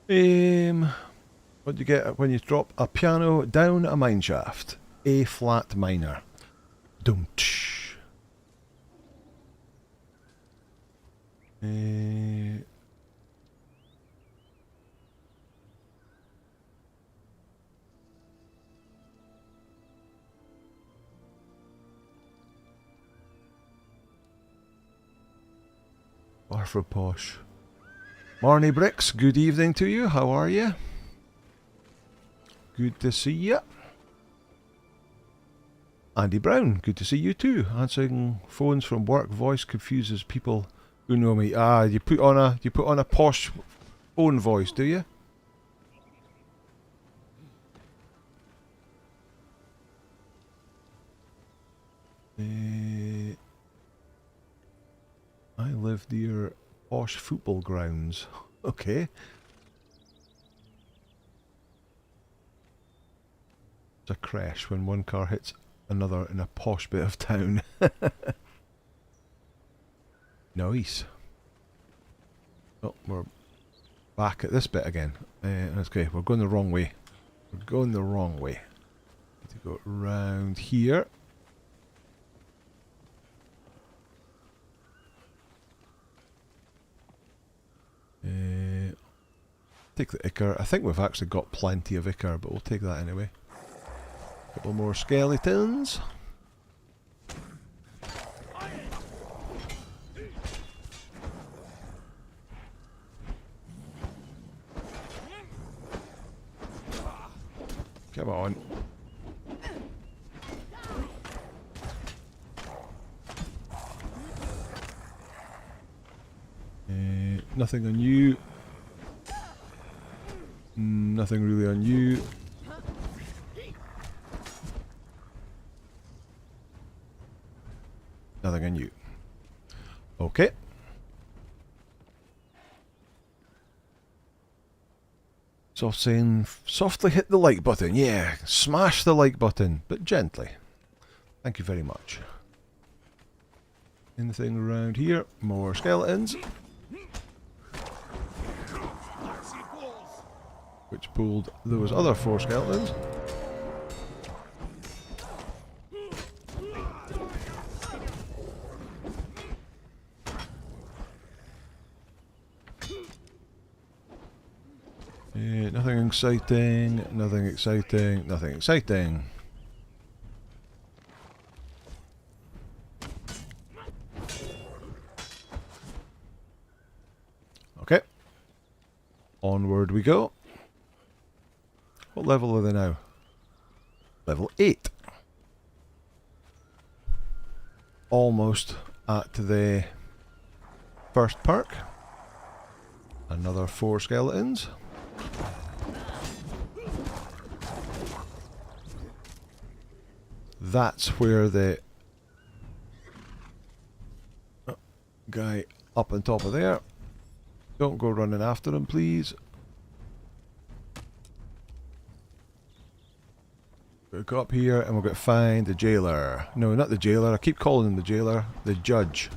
What do you get when you drop a piano down a mine shaft? A flat minor. Dum tsh. Arthur Posh. Marnie Bricks, good evening to you. How are you? Good to see you. Andy Brown, good to see you too. Answering phones from work, voice confuses people who know me. Ah, you put on a posh phone voice, do you? I live near posh football grounds. Okay. It's a crash when one car hits another in a posh bit of town. Nice. Oh, we're back at this bit again. Okay, we're going the wrong way. We're going the wrong way. Need to go round here. Take the Ichor. I think we've actually got plenty of Ichor, but we'll take that anyway. Couple more skeletons. Come on. Nothing on you. Nothing really on you. Nothing on you. Okay. Soft saying, softly hit the like button. Yeah, smash the like button, but gently. Thank you very much. Anything around here? More skeletons. Which pulled those other 4 skeletons. Nothing exciting, nothing exciting, nothing exciting. Okay. Onward we go. What level are they now? Level 8. Almost at the first perk. Another 4 skeletons. That's where the guy up on top of there. Don't go running after him, please. We'll go up here and we'll go find the jailer. No, not the jailer. I keep calling him the jailer. The judge.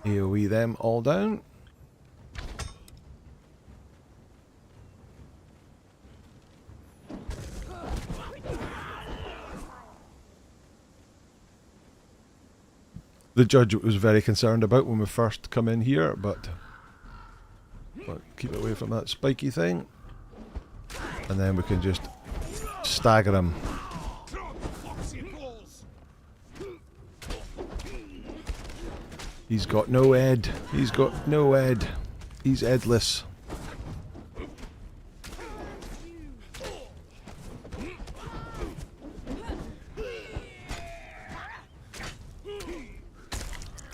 AoE them all down. The judge was very concerned about when we first come in here, but keep away from that spiky thing. And then we can just stagger him. He's got no head. He's got no head. He's headless.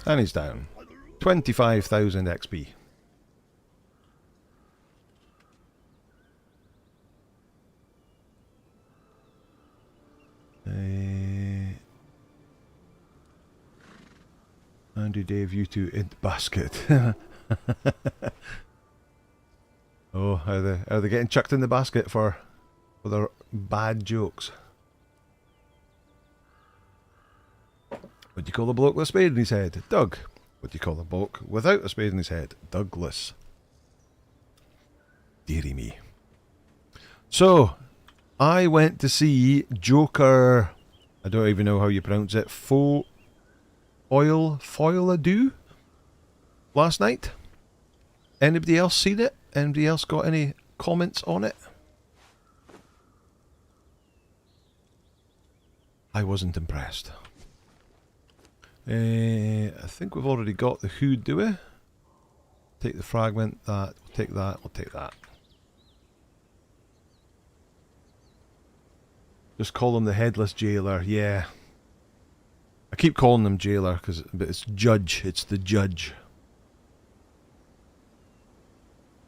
And he's down. 25,000 XP. Andy, Dave, you two in the basket. Oh, are they getting chucked in the basket for their bad jokes? What do you call the bloke with a spade in his head? Doug. What do you call the bloke without a spade in his head? Douglas. Dearie me. So, I went to see Joker. I don't even know how you pronounce it. Foil-a-doo last night. Anybody else seen it? Anybody else got any comments on it? I wasn't impressed. I think we've already got the hood, do we? Take the fragment, that, we'll take that, we'll take that. Just call him the headless jailer, yeah. I keep calling him jailer, but it's judge, it's the judge.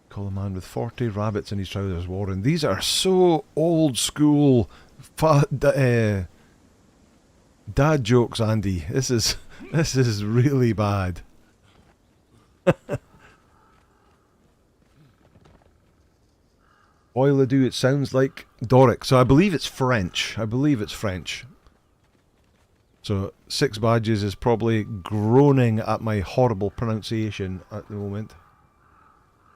Call a man with 40 rabbits in his trousers, Warren. These are so old school dad jokes, Andy. This is really bad. Oil do, it sounds like Doric. So I believe it's French. So 6 Badges is probably groaning at my horrible pronunciation at the moment.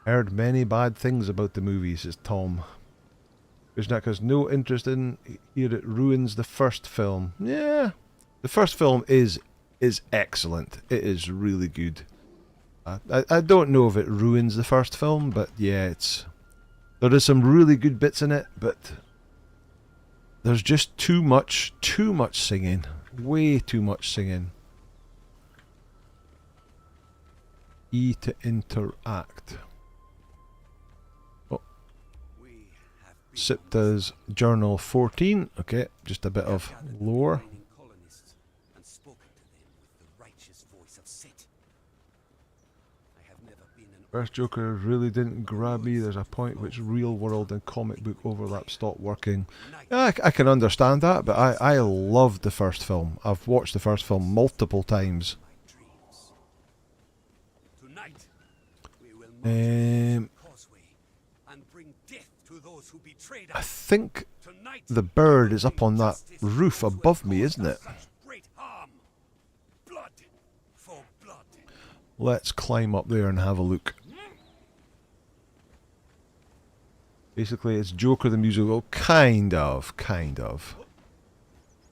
Heard many bad things about the movie, says Tom. Krishnak has no interest in here. It ruins the first film. Yeah, the first film is excellent. It is really good. I don't know if it ruins the first film, but yeah, there is some really good bits in it, but there's just too much singing. Way too much singing. E to interact. Oh. Siptah's Journal 14. Okay, just a bit of lore. First Joker really didn't grab me. There's a point which real world and comic book overlap stopped working. Yeah, I can understand that, but I loved the first film. I've watched the first film multiple times. I think the bird is up on that roof above me, isn't it? Let's climb up there and have a look. Basically, it's Joker the musical, kind of.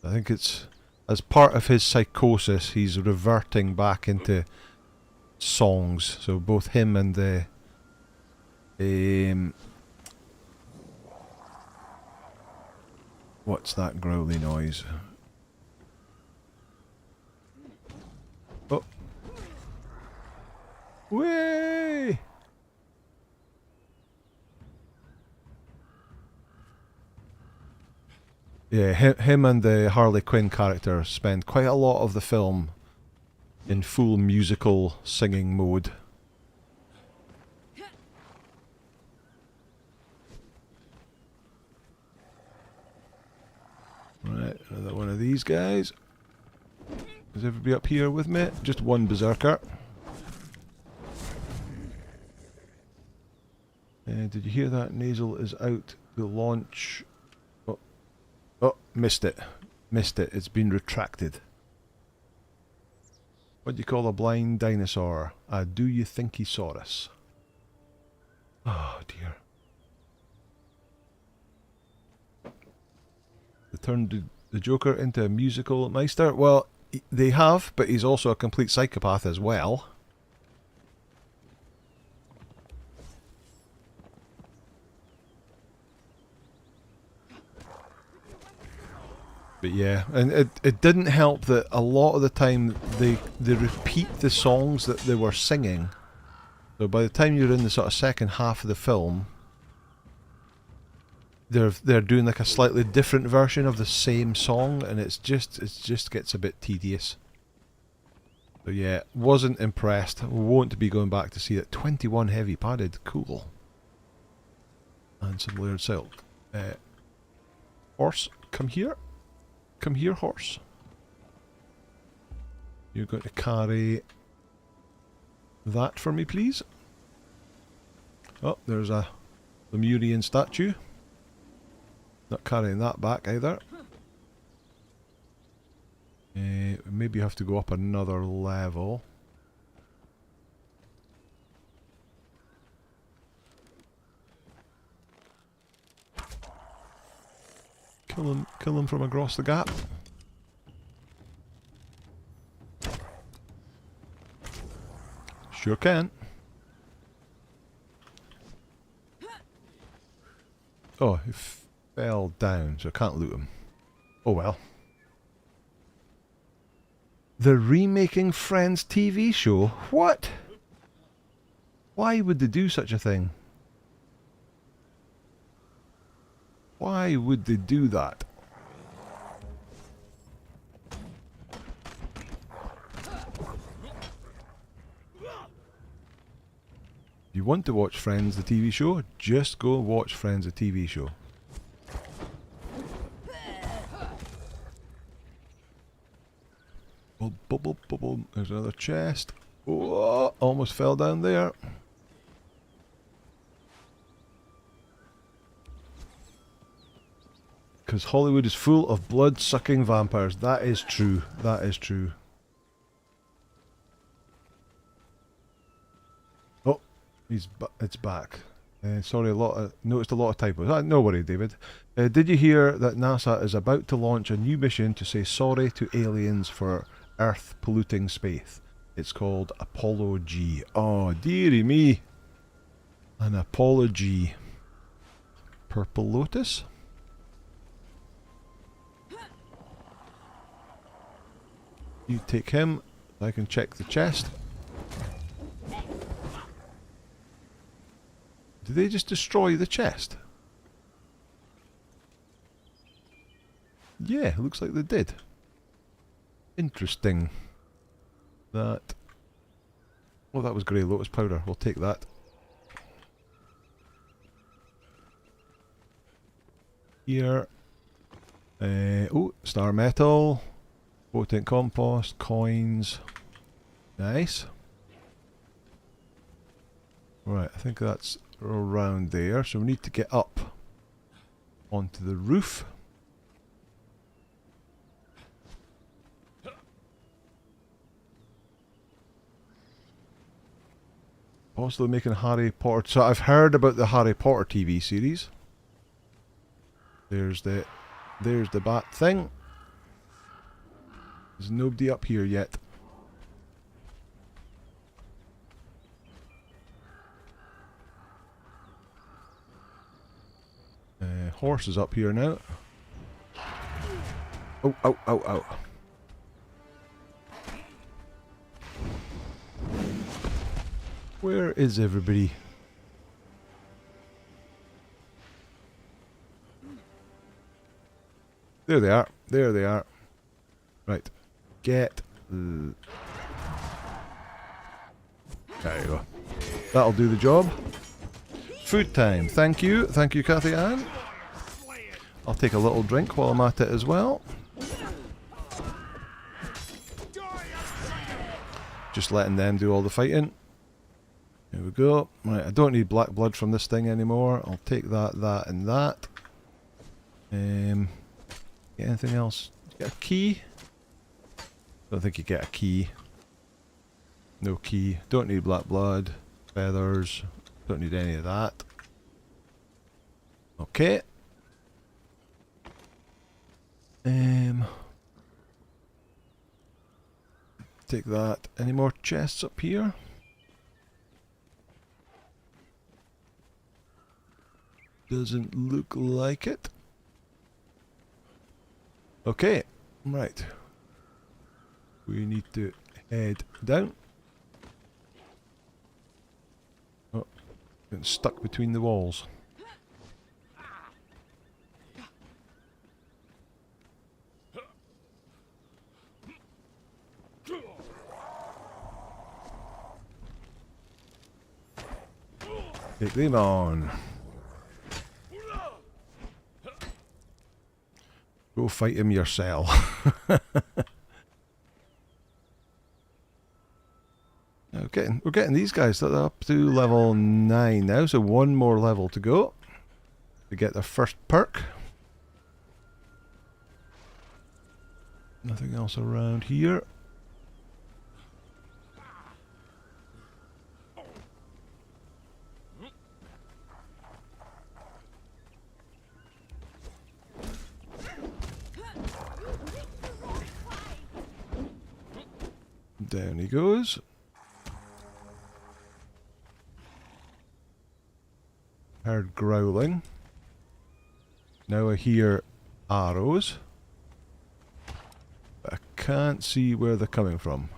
I think it's as part of his psychosis, he's reverting back into songs. So both him and the what's that growly noise? Oh, way! Yeah, him and the Harley Quinn character spend quite a lot of the film in full musical singing mode. Right, another one of these guys. Is everybody up here with me? Just one berserker. Did you hear that? Nasal is out to launch. Oh, missed it. It's been retracted. What do you call a blind dinosaur? A do you think he saw us? Oh dear. They turned the Joker into a musical meister? Well, they have, but he's also a complete psychopath as well. But yeah, and it didn't help that a lot of the time they repeat the songs that they were singing. So by the time you're in the sort of second half of the film, they're doing like a slightly different version of the same song, and it just gets a bit tedious. So yeah, wasn't impressed. Won't be going back to see it. 21 heavy padded, cool. And some layered silk. Horse, come here. Come here, horse. You're going to carry that for me, please. Oh, there's a Lemurian statue. Not carrying that back either. Maybe you have to go up another level. Kill him from across the gap. Sure can. Oh, he fell down, so I can't loot him. Oh well. They're remaking Friends TV show? What? Why would they do such a thing? Why would they do that? You want to watch Friends the TV show? Just go watch Friends the TV show. Bubble, bubble. There's another chest. Oh, almost fell down there. Because Hollywood is full of blood-sucking vampires. That is true. That is true. Oh, it's back. Sorry, noticed a lot of typos. No worry, David. Did you hear that NASA is about to launch a new mission to say sorry to aliens for Earth polluting space? It's called Apollo G. Oh, dearie me. An apology. Purple Lotus? You take him. I can check the chest. Did they just destroy the chest? Yeah, looks like they did. Interesting. That... Oh, that was grey lotus powder. We'll take that. Here. Oh, star metal. Potent compost. Coins. Nice. Right, I think that's around there. So we need to get up onto the roof. Possibly making Harry Potter. So I've heard about the Harry Potter TV series. There's the bat thing. There's nobody up here yet. Horse is up here now. Oh, ow, ow, ow. Where is everybody? There they are. There they are. Right. Get... There you go. That'll do the job. Food time. Thank you. Thank you, Kathy Ann. I'll take a little drink while I'm at it as well. Just letting them do all the fighting. There we go. Right, I don't need black blood from this thing anymore. I'll take that, that, and that. Get anything else? Get a key? Don't think you get a key. No key. Don't need black blood. Feathers. Don't need any of that. Okay. Take that. Any more chests up here? Doesn't look like it. Okay, right. We need to head down. Oh, getting stuck between the walls. Take them on. Go fight him yourself. We're getting these guys up to level 9 now, so one more level to go to get their first perk. Nothing else around here. Down he goes. Heard growling. Now I hear arrows. But I can't see where they're coming from.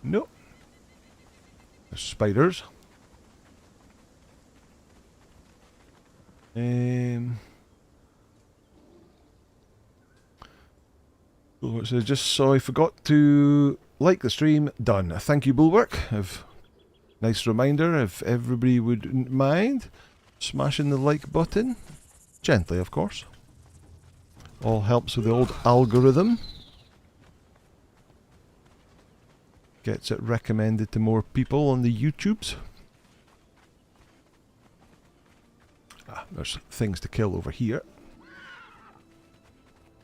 Nope. There's spiders. Oh, it says, just so I forgot to like the stream. Done. Thank you, Bulwark. Nice reminder, if everybody wouldn't mind smashing the like button. Gently, of course. All helps with the old algorithm. Gets it recommended to more people on the YouTubes. Ah, there's things to kill over here.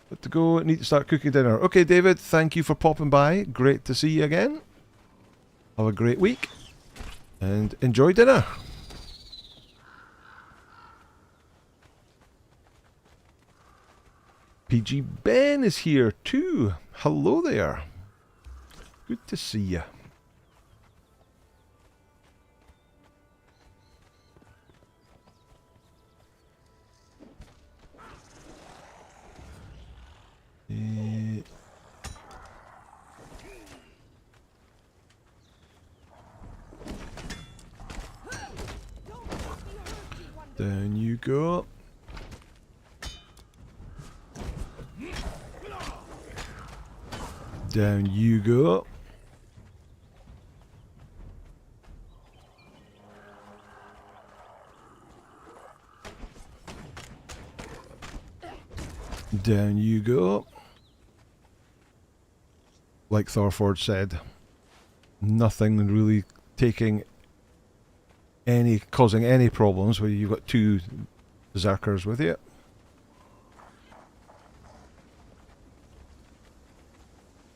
Got to go, need to start cooking dinner. Okay, David, thank you for popping by. Great to see you again. Have a great week. And enjoy dinner. PG Ben is here too. Hello there. Good to see you. Down you go. Down you go. Down you go. Like Thorford said, nothing really causing any problems where you've got two berserkers with you.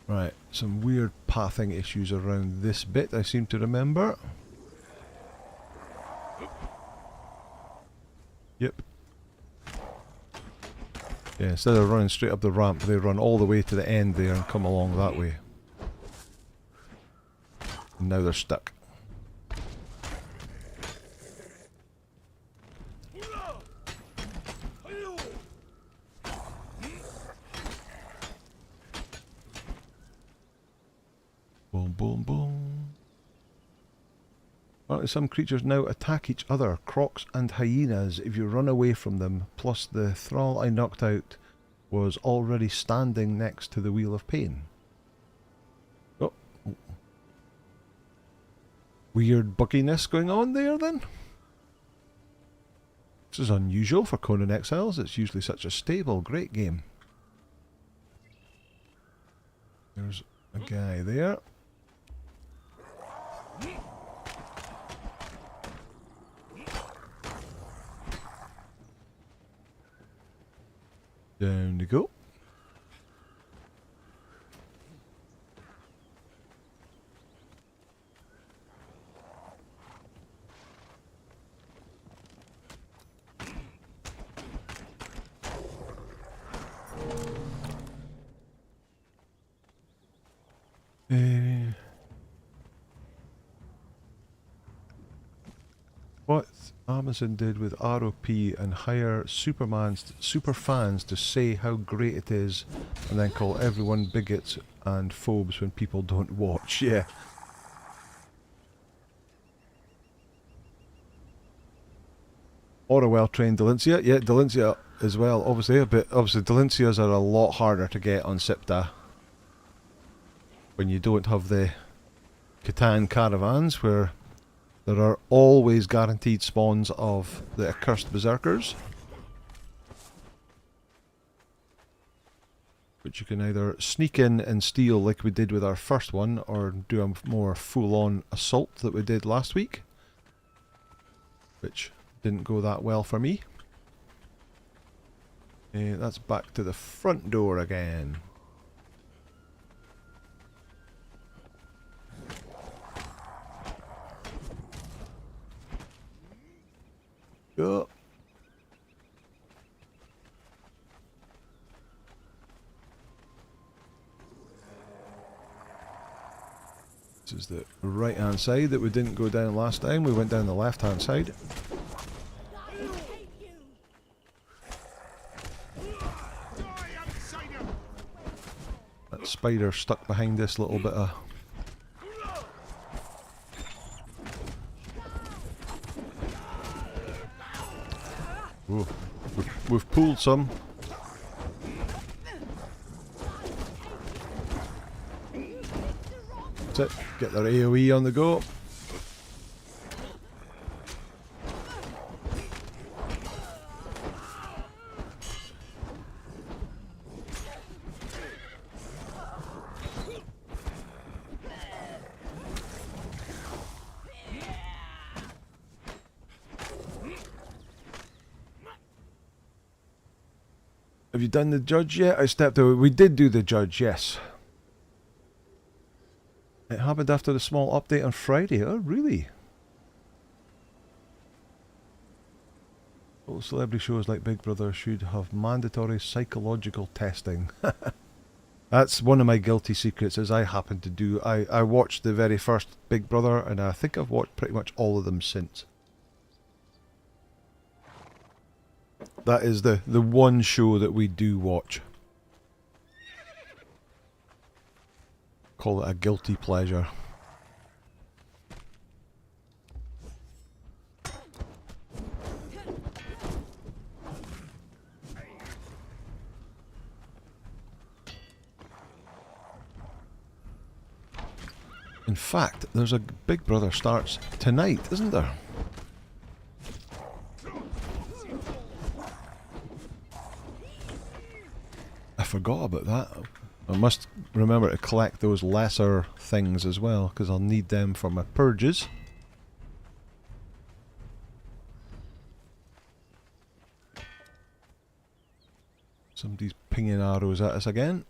Right, some weird pathing issues around this bit, I seem to remember. Yep. Yeah, instead of running straight up the ramp, they run all the way to the end there and come along that way. And now they're stuck. Boom, boom, boom. Apparently some creatures now attack each other, crocs and hyenas, if you run away from them. Plus the thrall I knocked out was already standing next to the Wheel of Pain. Oh. Weird bugginess going on there then? This is unusual for Conan Exiles. It's usually such a stable, great game. There's a guy there. Down you go. What Amazon did with ROP and hire super fans to say how great it is and then call everyone bigots and phobes when people don't watch. Yeah. Or a well-trained Delincia. Yeah, Delincia as well, obviously. But obviously Delincias are a lot harder to get on Siptah when you don't have the Catan caravans where there are always guaranteed spawns of the Accursed Berserkers, which you can either sneak in and steal like we did with our first one, or do a more full-on assault that we did last week, which didn't go that well for me. That's back to the front door again. Go. This is the right hand side that we didn't go down last time. We went down the left hand side. That spider stuck behind this little bit of... Whoa. We've pulled some. That's it. Get their AoE on the go. Have you done the judge yet? I stepped away. We did do the judge, yes. It happened after the small update on Friday. Oh, really? All celebrity shows like Big Brother should have mandatory psychological testing. That's one of my guilty secrets, is I happen to do... I watched the very first Big Brother, and I think I've watched pretty much all of them since. That is the one show that we do watch. Call it a guilty pleasure. In fact, there's a Big Brother starts tonight, isn't there? I forgot about that. I must remember to collect those lesser things as well, because I'll need them for my purges. Somebody's pinging arrows at us again.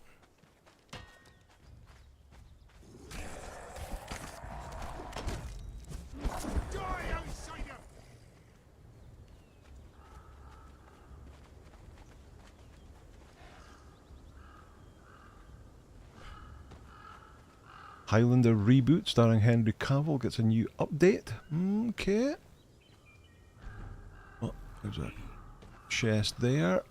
Highlander reboot starring Henry Cavill gets a new update. Okay. Oh, there's a chest there.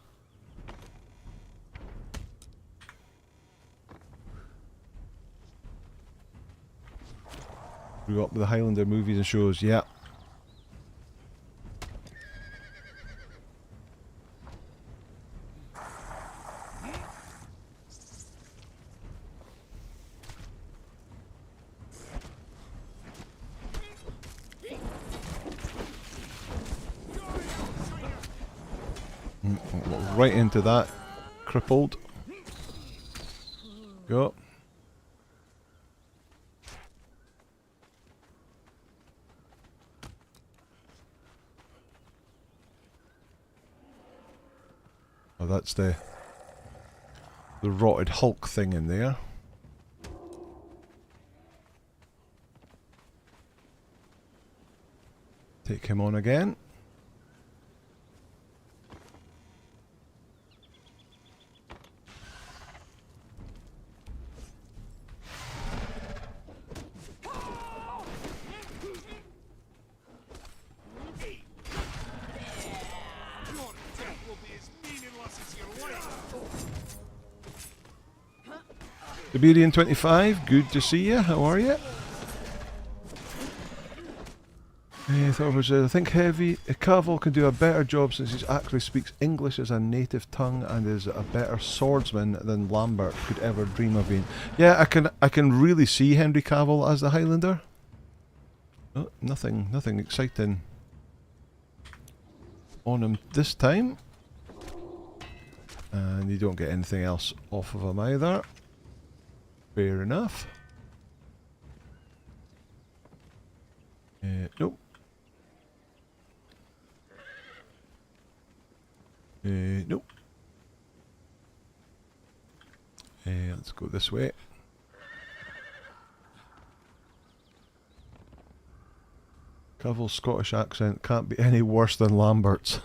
Grew up with the Highlander movies and shows, yeah. Right into that. Crippled. Go. Oh, that's the rotted Hulk thing in there. Take him on again. Iberian 25, good to see you. How are you? I think Cavill can do a better job since he actually speaks English as a native tongue and is a better swordsman than Lambert could ever dream of being. Yeah, I can really see Henry Cavill as the Highlander. Oh, nothing exciting on him this time. And you don't get anything else off of him either. Fair enough. Nope. Nope. Let's go this way. Cavill's Scottish accent can't be any worse than Lambert's.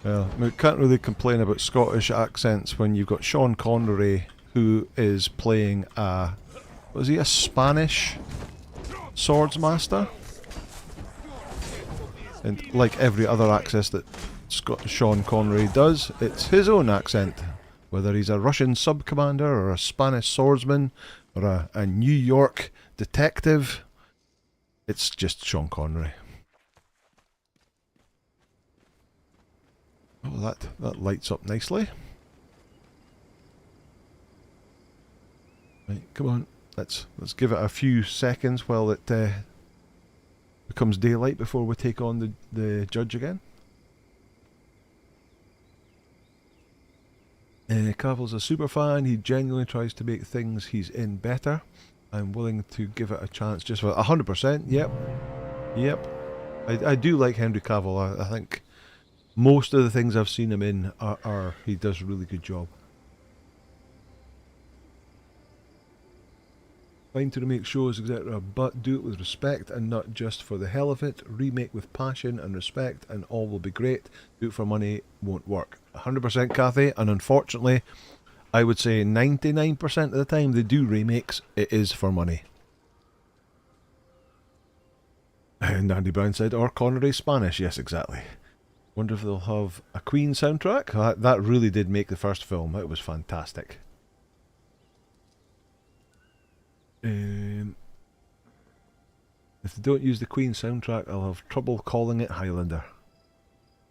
Well, we can't really complain about Scottish accents when you've got Sean Connery, who is playing a... Was he a Spanish swordsmaster? And like every other accent that Sean Connery does, it's his own accent. Whether he's a Russian sub-commander or a Spanish swordsman or a New York detective, it's just Sean Connery. Oh, that lights up nicely. Right, come on. Let's give it a few seconds while it becomes daylight before we take on the judge again. Cavill's a super fan. He genuinely tries to make things he's in better. I'm willing to give it a chance just for 100%. Yep. I do like Henry Cavill. I think most of the things I've seen him in are he does a really good job. Fine to remake shows, etc., but do it with respect and not just for the hell of it. Remake with passion and respect and all will be great. Do it for money won't work. 100% Kathy, and unfortunately, I would say 99% of the time they do remakes, it is for money. And Andy Brown said, or Connery Spanish. Yes, exactly. Wonder if they'll have a Queen soundtrack. That really did make the first film. It was fantastic. If they don't use the Queen soundtrack, I'll have trouble calling it Highlander.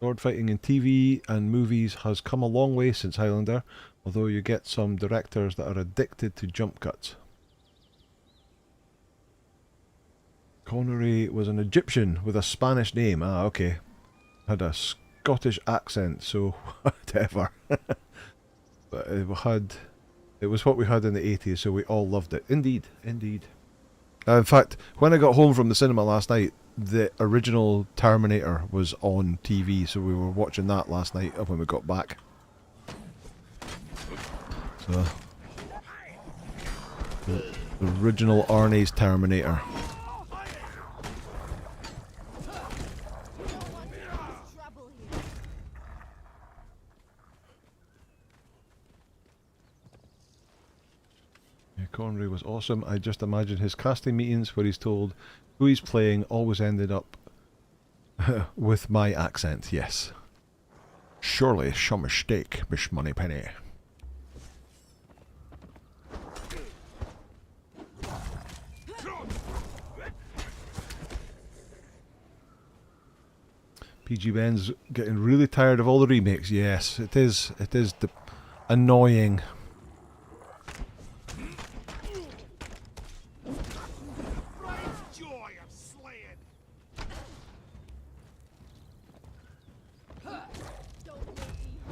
Sword fighting in TV and movies has come a long way since Highlander, although you get some directors that are addicted to jump cuts. Connery was an Egyptian with a Spanish name. Ah, okay. Had a Scottish accent, so whatever. But it was what we had in the 80s, so we all loved it. Indeed. In fact, when I got home from the cinema last night, the original Terminator was on TV, so we were watching that last night when we got back. So, the original Arnie's Terminator. Connery was awesome. I just imagine his casting meetings where he's told who he's playing always ended up with my accent, yes. Surely some mistake, Miss Moneypenny. PG Ben's getting really tired of all the remakes. Yes, it is annoying.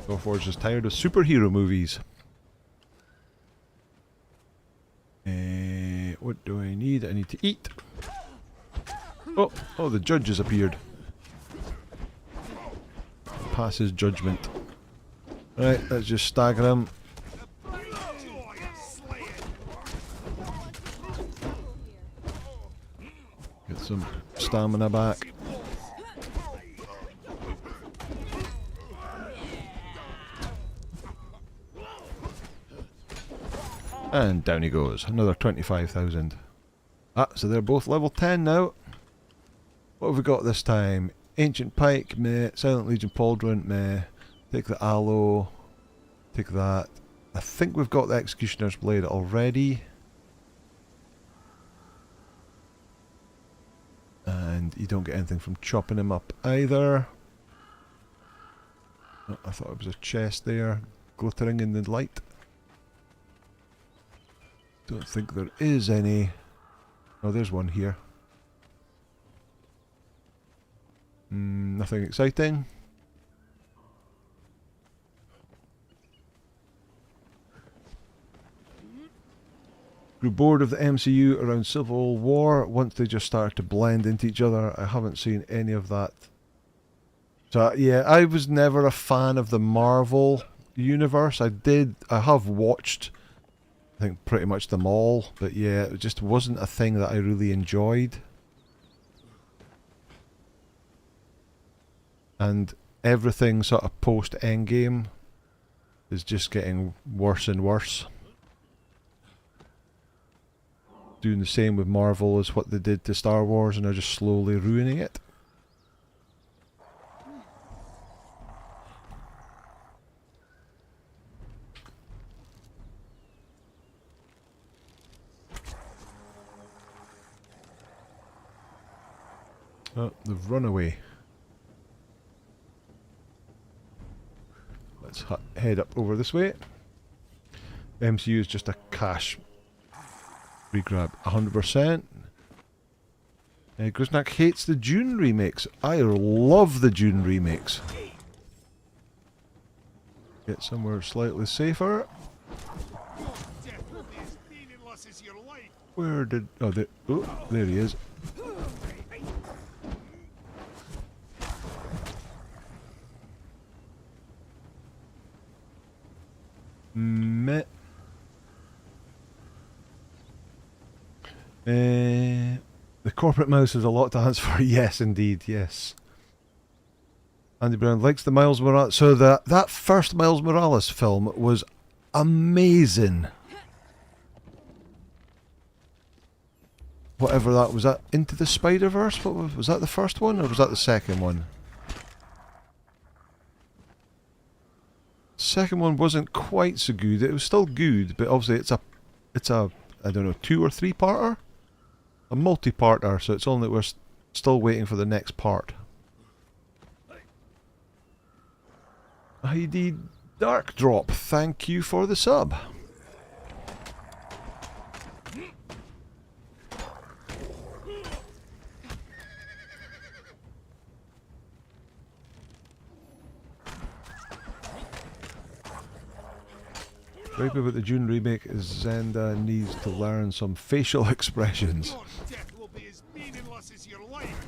Warforged is tired of superhero movies. What do I need? I need to eat. Oh, the judge has appeared. Pass his judgment. Right, let's just stagger him. Get some stamina back. And down he goes. Another 25,000. Ah, so they're both level 10 now. What have we got this time? Ancient Pike, meh. Silent Legion Pauldron, meh. Take the Aloe. Take that. I think we've got the Executioner's Blade already. And you don't get anything from chopping him up either. Oh, I thought it was a chest there, glittering in the light. Don't think there is any. Oh, there's one here. Nothing exciting. Grew bored of the MCU around Civil War once they just started to blend into each other. I haven't seen any of that. So yeah, I was never a fan of the Marvel universe. I have watched, I think, pretty much them all, but yeah, it just wasn't a thing that I really enjoyed. And everything sort of post Endgame is just getting worse and worse. Doing the same with Marvel as what they did to Star Wars, and are just slowly ruining it. Oh, they've run away. Let's head up over this way. MCU is just a cash regrab, 100%. Grisnak hates the Dune remakes. I love the Dune remakes. Get somewhere slightly safer. Death will be as meaningless as your life. Where did... oh, there he is. Meh. The corporate mouse has a lot to answer for. Yes, indeed, yes. Andy Brown likes the Miles Morales. So that first Miles Morales film was amazing. Whatever that was, that Into the Spider-Verse? What was that the first one, or was that the second one? Second one wasn't quite so good. It was still good, but obviously it's a I don't know, 2 or 3-parter, a multi-parter. So it's only we're still waiting for the next part. Heidi Dark Drop, thank you for the sub. Right about the Dune remake is Zenda needs to learn some facial expressions. Your death will be as meaningless as your life.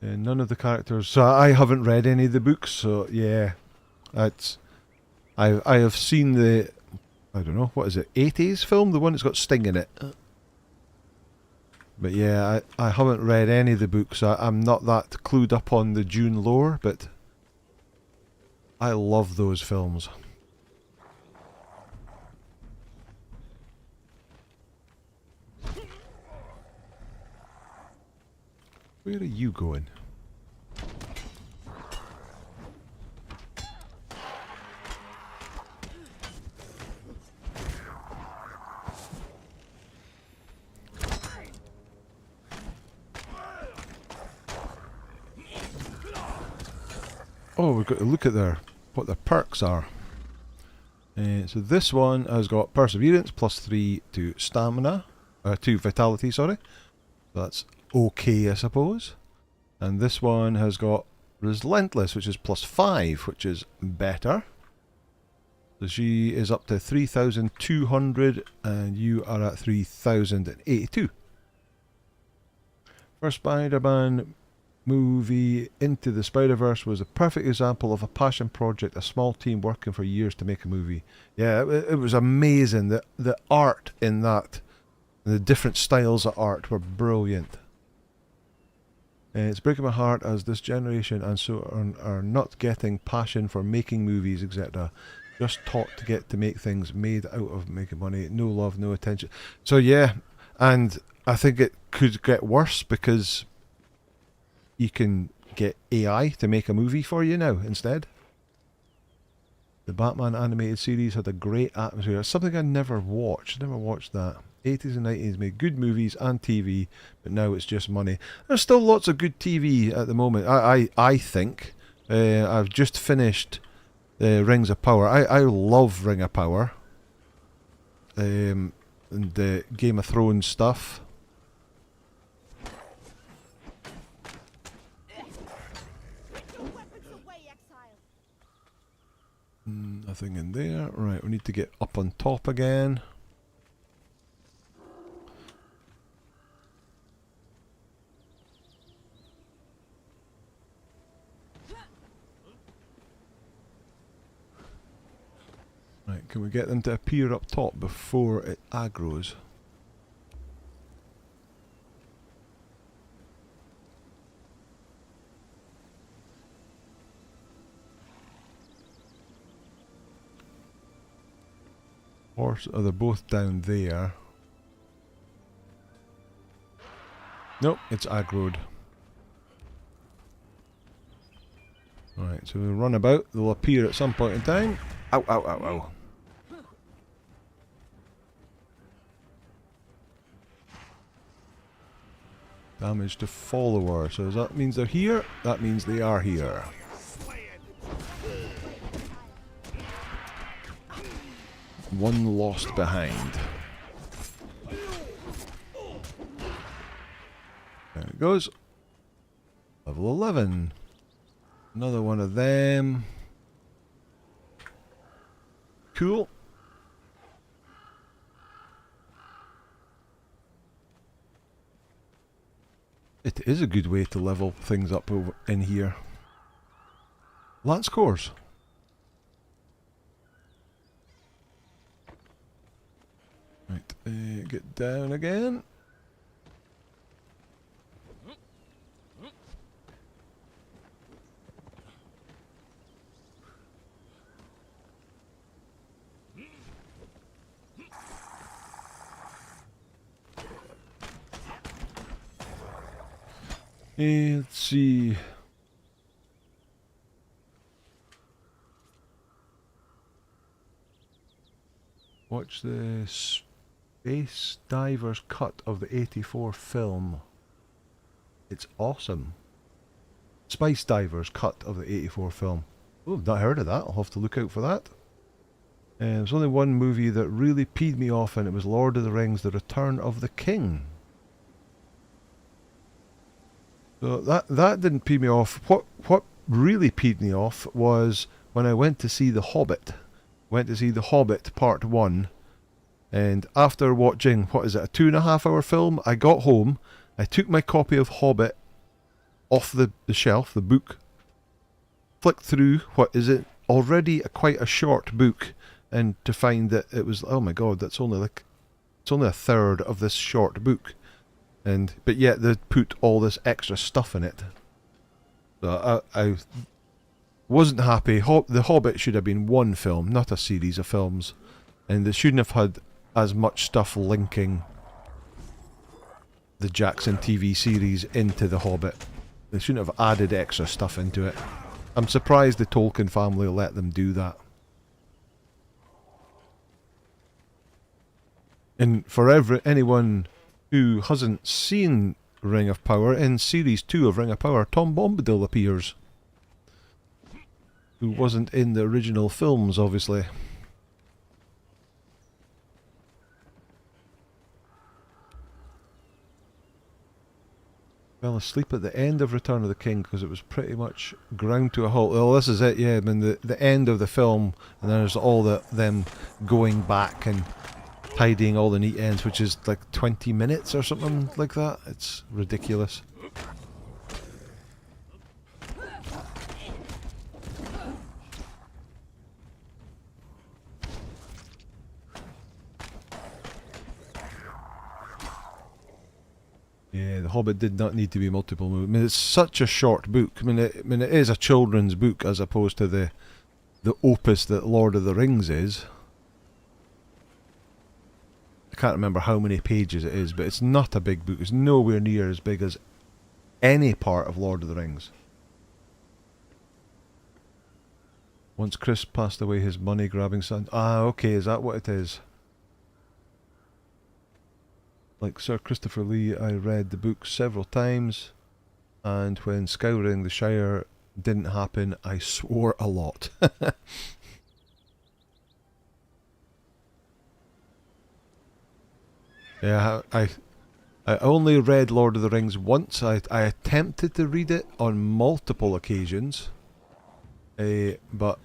None of the characters. So I haven't read any of the books. So yeah, that's. I have seen the. I don't know, what is it? 80s film, the one that's got Sting in it. But yeah, I haven't read any of the books. I'm not that clued up on the Dune lore, but I love those films. Where are you going? Oh, we've got to look at what their perks are. So this one has got Perseverance, +3 to Stamina, to Vitality, sorry. That's okay, I suppose. And this one has got Relentless, which is +5, which is better. So she is up to 3,200 and you are at 3,082. First Spider-Man movie, Into the Spider-Verse, was a perfect example of a passion project, a small team working for years to make a movie. Yeah, it was amazing. The art in that, the different styles of art were brilliant. It's breaking my heart as this generation and so on are not getting passion for making movies, etc. Just taught to get to make things made out of making money. No love, no attention. So yeah, and I think it could get worse because you can get AI to make a movie for you now instead. The Batman animated series had a great atmosphere. It's something I never watched. Never watched that. 80s and 90s made good movies and TV, but now it's just money. There's still lots of good TV at the moment. I think. I've just finished Rings of Power. I love Ring of Power. And the Game of Thrones stuff. Nothing in there. Right, we need to get up on top again. Right, can we get them to appear up top before it aggroes? Horse, oh, they're both down there. Nope, it's aggroed. Right, so we'll run about. They'll appear at some point in time. Ow, ow, ow, ow. Damage to follower. So does that means they're here? That means they are here. One lost behind. There it goes. Level 11. Another one of them. Cool. It is a good way to level things up over in here. Lance cores. Right, get down again. Let's see. Watch the Space Divers cut of the '84 film. It's awesome. Spice Divers cut of the '84 film. Oh, I've not heard of that. I'll have to look out for that. There's only one movie that really peed me off, and it was Lord of the Rings: The Return of the King. So that didn't pee me off. What really peed me off was when I went to see The Hobbit. Went to see The Hobbit Part 1. And after watching, what is it, a 2.5 hour film, I got home, I took my copy of Hobbit off the shelf, the book, flicked through, what is it, already quite a short book, and to find that it was, oh my god, that's only like, it's only a third of this short book. But yet they put all this extra stuff in it. So I wasn't happy. The Hobbit should have been one film, not a series of films. And they shouldn't have had as much stuff linking the Jackson TV series into The Hobbit. They shouldn't have added extra stuff into it. I'm surprised the Tolkien family let them do that. And for anyone who hasn't seen Ring of Power, in Series 2 of Ring of Power, Tom Bombadil appears. Who wasn't in the original films, obviously. Fell asleep at the end of Return of the King because it was pretty much ground to a halt. Well, this is it, yeah. I mean, the end of the film, and there's all them going back and tidying all the neat ends, which is like 20 minutes or something like that. It's ridiculous. Yeah, The Hobbit did not need to be multiple movies. I mean, it's such a short book. I mean, it is a children's book as opposed to the opus that Lord of the Rings is. I can't remember how many pages it is, but it's not a big book. It's nowhere near as big as any part of Lord of the Rings. Once Chris passed away, his money-grabbing son... Ah, okay, is that what it is? Like Sir Christopher Lee, I read the book several times, and when Scouring the Shire didn't happen, I swore a lot. Yeah, I only read Lord of the Rings once. I attempted to read it on multiple occasions, but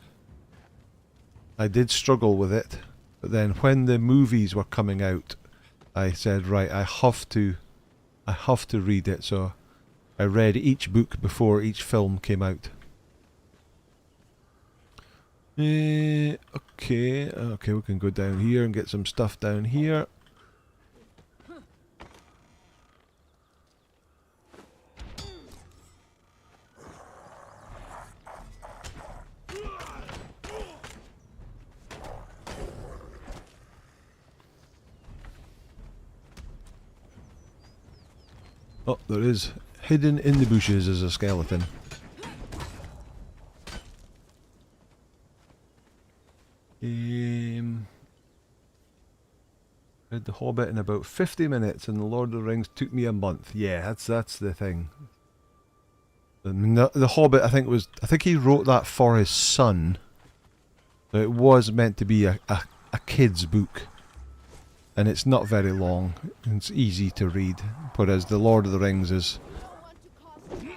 I did struggle with it. But then when the movies were coming out, I said, right, I have to read it. So I read each book before each film came out. Okay, we can go down here and get some stuff down here. Oh, there is. Hidden in the bushes is a skeleton. Read The Hobbit in about 50 minutes and The Lord of the Rings took me a month. Yeah, that's the thing. The Hobbit, I think he wrote that for his son. So it was meant to be a kid's book. And it's not very long. It's easy to read. Whereas The Lord of the Rings is...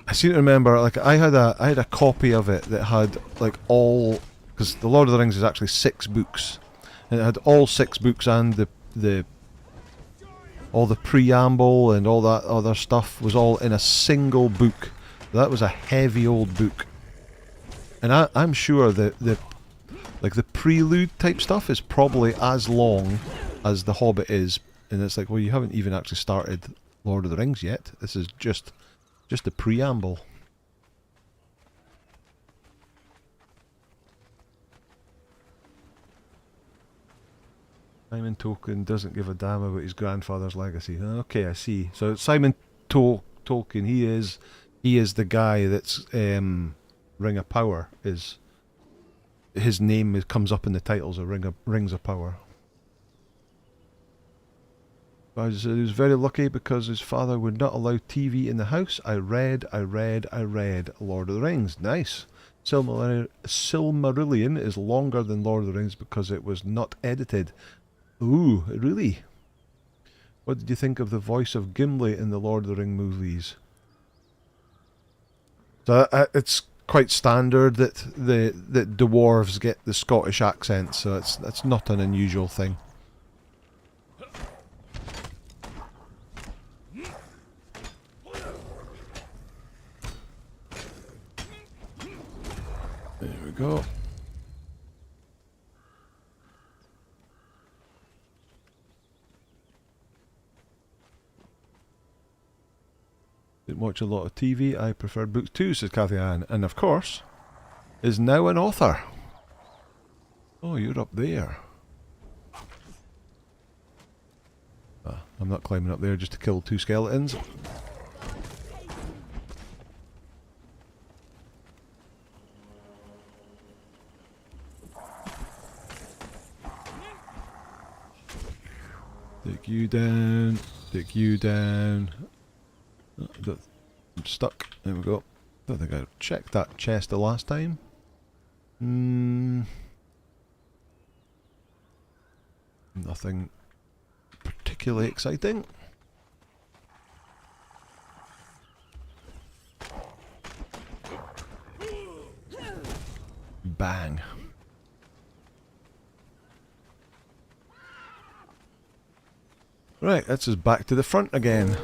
I seem to remember, like, I had a copy of it that had, like, all... Because The Lord of the Rings is actually 6 books. And it had all 6 books and all the preamble and all that other stuff was all in a single book. That was a heavy old book. And I'm sure that the prelude type stuff is probably as long as The Hobbit is. And it's like, well, you haven't even actually started Lord of the Rings yet. This is just the preamble. Simon Tolkien doesn't give a damn about his grandfather's legacy. Okay, I see. So Simon Tolkien, he is the guy that's Ring of Power is. His name comes up in the titles of Rings of Power. But he was very lucky because his father would not allow TV in the house. I read Lord of the Rings. Nice. Silmarillion is longer than Lord of the Rings because it was not edited. Ooh, really? What did you think of the voice of Gimli in the Lord of the Ring movies? So it's quite standard that the dwarves get the Scottish accent, so that's not an unusual thing. There we go. Didn't watch a lot of TV. I prefer books too, says Cathy Ann. And of course, is now an author. Oh, you're up there. I'm not climbing up there just to kill 2 skeletons. Take you down. Take you down. I'm stuck. There we go. Don't think I checked that chest the last time. Nothing particularly exciting. Bang. Right, that's us back to the front again.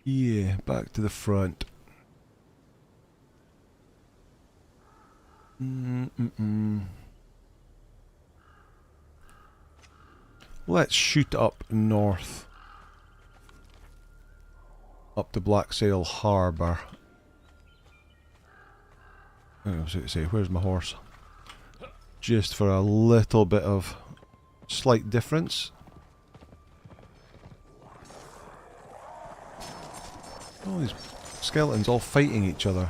Yeah, back to the front. Let's shoot up north. Up to Blacksail Harbour. I was going to say, where's my horse? Just for a little bit of slight difference. All these skeletons all fighting each other.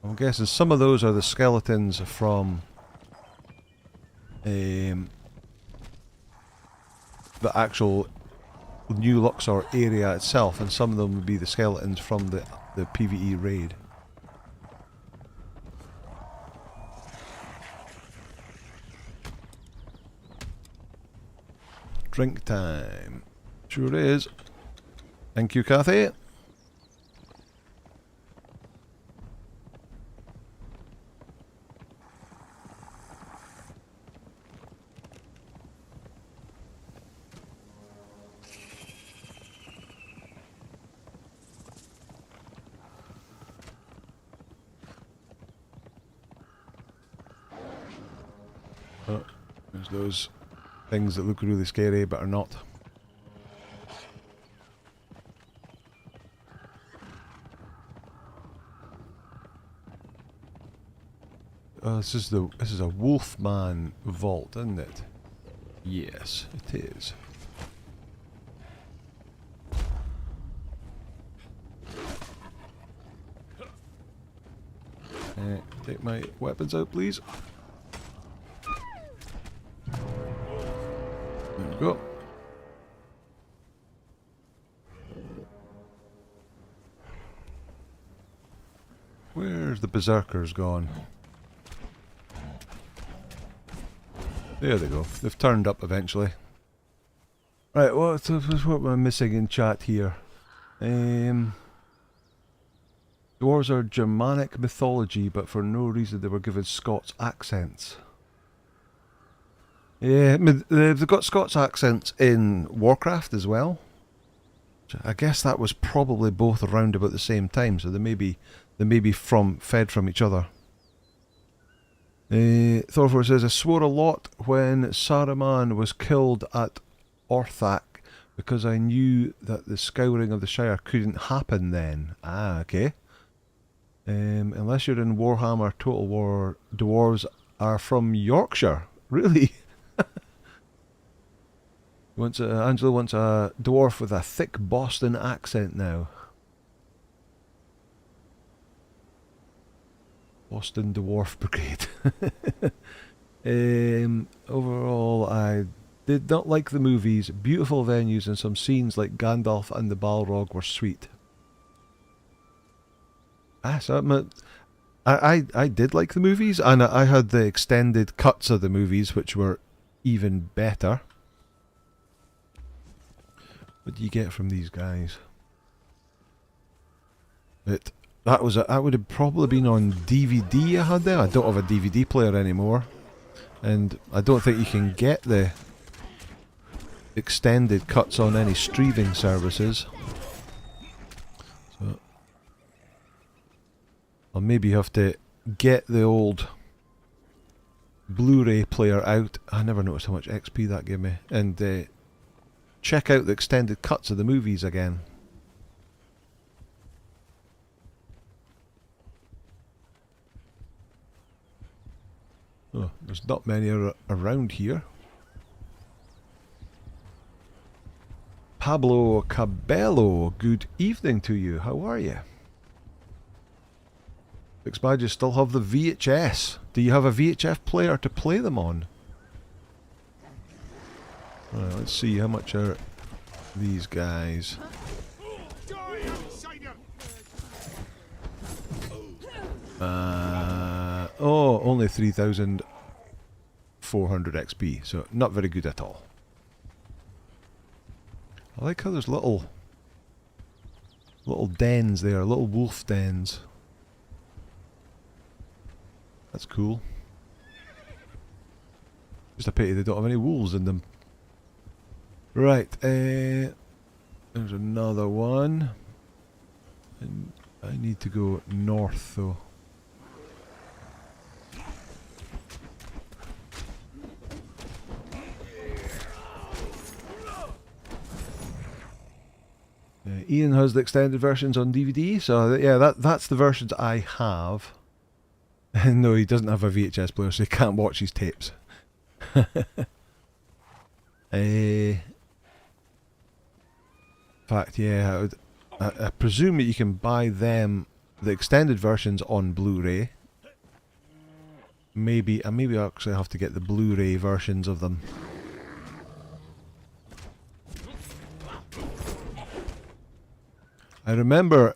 I'm guessing some of those are the skeletons from the actual New Luxor area itself, and some of them would be the skeletons from the PvE raid. Drink time. Sure is. Thank you, Cathy. Oh, there's those things that look really scary but are not. this is a Wolfman vault, isn't it? Yes, it is. Take my weapons out, please. There we go. Where's the Berserkers gone? There they go. They've turned up eventually. Right, what am I missing in chat here? Dwarves are Germanic mythology, but for no reason they were given Scots accents. Yeah, I mean, they've got Scots accents in Warcraft as well. I guess that was probably both around about the same time, so they may be fed from each other. Thorfor says, I swore a lot when Saruman was killed at Orthanc because I knew that the scouring of the Shire couldn't happen then. Ah, okay. Unless you're in Warhammer Total War, dwarves are from Yorkshire. Really? Angela wants a dwarf with a thick Boston accent now. Boston Dwarf Brigade. Overall, I did not like the movies. Beautiful venues and some scenes like Gandalf and the Balrog were sweet. So I did like the movies, and I had the extended cuts of the movies, which were even better. What do you get from these guys? That would have probably been on DVD I had there. I don't have a DVD player anymore. And I don't think you can get the extended cuts on any streaming services. So I'll maybe have to get the old Blu-ray player out. I never noticed how much XP that gave me. And check out the extended cuts of the movies again. Oh, there's not many around here. Pablo Cabello, good evening to you. How are you? Fix Badges still have the VHS. Do you have a VHF player to play them on? Right, let's see, how much are these guys? Oh, only 3,400 XP, so not very good at all. I like how there's little dens there, little wolf dens. That's cool. Just a pity they don't have any wolves in them. Right, there's another one. And I need to go north though. Ian has the extended versions on DVD, so yeah, that's the versions I have. No, he doesn't have a VHS player, so he can't watch his tapes. In fact, yeah, I presume that you can buy them, the extended versions, on Blu-ray. Maybe I actually have to get the Blu-ray versions of them. I remember,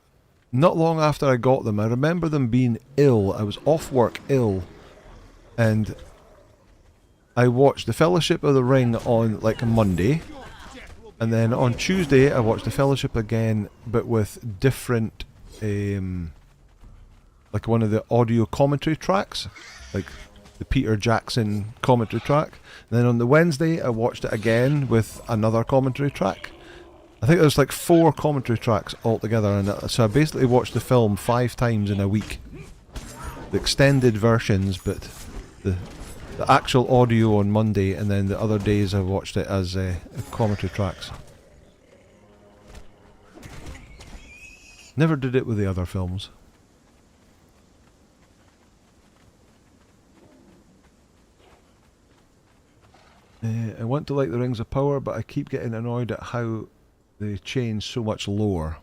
not long after I got them, I remember them being ill. I was off work ill, and I watched The Fellowship of the Ring on like a Monday, and then on Tuesday I watched The Fellowship again, but with different, like one of the audio commentary tracks, like the Peter Jackson commentary track. And then on the Wednesday I watched it again with another commentary track. I think there's like 4 commentary tracks altogether, and so I basically watched the film 5 times in a week. The extended versions, but the actual audio on Monday, and then the other days I watched it as commentary tracks. Never did it with the other films. I want to like the Rings of Power, but I keep getting annoyed at how they change so much lore.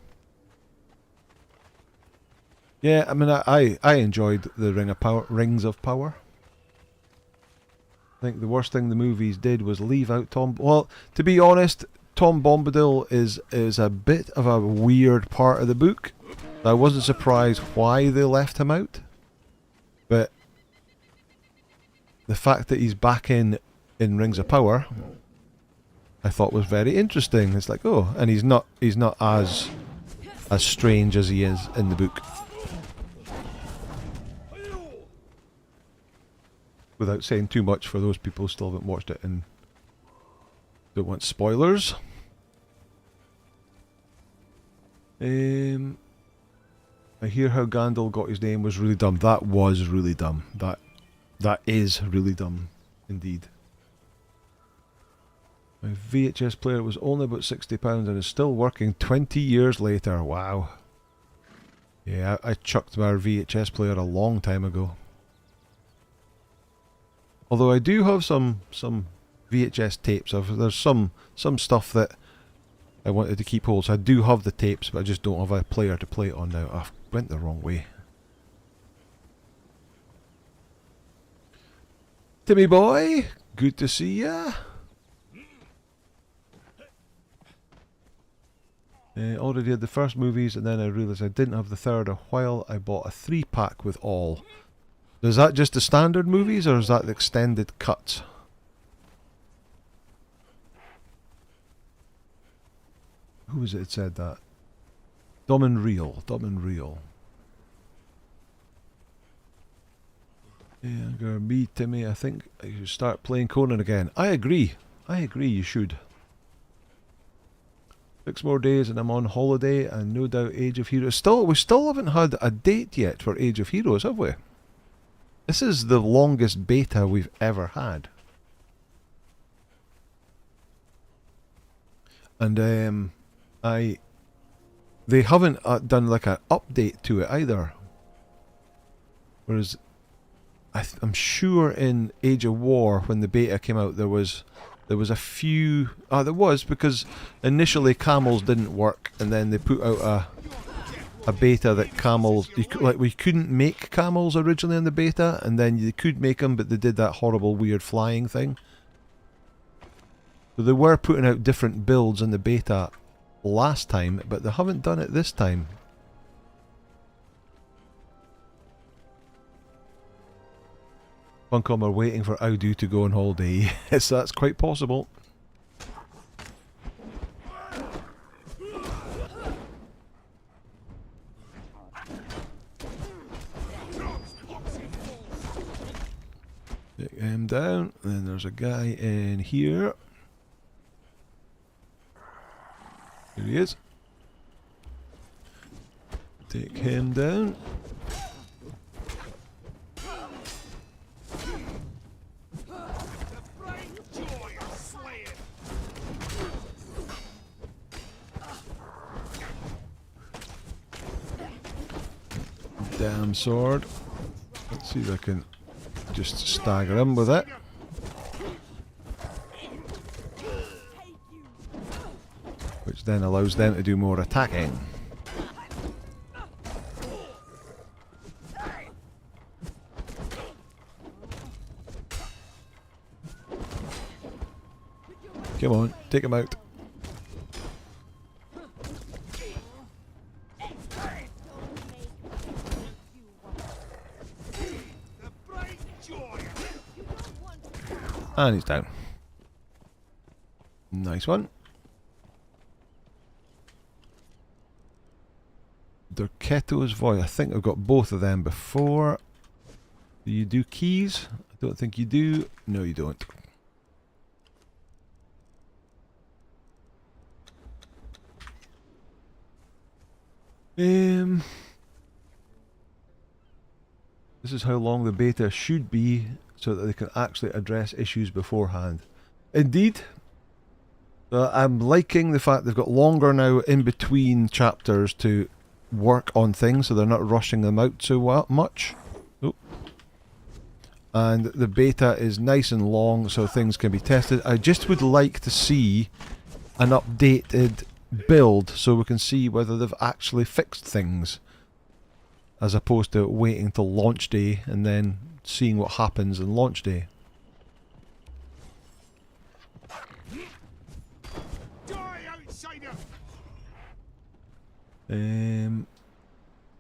Yeah, I mean, I enjoyed the Rings of Power. I think the worst thing the movies did was leave out Tom... Well, to be honest, Tom Bombadil is a bit of a weird part of the book. I wasn't surprised why they left him out. But the fact that he's back in Rings of Power, I thought was very interesting. It's like, oh, and he's not as strange as he is in the book. Without saying too much for those people who still haven't watched it and don't want spoilers. I hear how Gandalf got his name was really dumb. That was really dumb. That is really dumb indeed. My VHS player was only about £60 and is still working 20 years later. Wow. Yeah, I chucked my VHS player a long time ago. Although I do have some VHS tapes. There's some stuff that I wanted to keep hold. So I do have the tapes, but I just don't have a player to play it on now. I went the wrong way. Timmy boy, good to see ya. Already had the first movies, and then I realised I didn't have the third. A while I bought a 3-pack with all. Is that just the standard movies, or is that the extended cuts? Who was it that said that? Dumb and Real. Yeah, me, Timmy, I think I should start playing Conan again. I agree, you should. 6 more days and I'm on holiday, and no doubt Age of Heroes. We still haven't had a date yet for Age of Heroes, have we? This is the longest beta we've ever had. And they haven't done like an update to it either. Whereas I'm sure in Age of War, when the beta came out, there was a few... there was, because initially camels didn't work, and then they put out a beta that camels... we couldn't make camels originally in the beta, and then you could make them, but they did that horrible weird flying thing. So they were putting out different builds in the beta last time, but they haven't done it this time. Funcom are waiting for Audu to go on holiday. Yes, that's quite possible. Take him down. Then there's a guy in here. Here he is. Take him down. Damn sword. Let's see if I can just stagger him with it. Which then allows them to do more attacking. Come on, take him out. And he's down. Nice one. Dorketo's voice. I think I've got both of them before. Do you do keys? I don't think you do. No, you don't. This is how long the beta should be, so that they can actually address issues beforehand. Indeed. I'm liking the fact they've got longer now in between chapters to work on things, so they're not rushing them out so much. Oh. and the beta is nice and long so things can be tested. I just would like to see an updated build so we can see whether they've actually fixed things, as opposed to waiting till launch day and then seeing what happens in launch day. Die, outsider!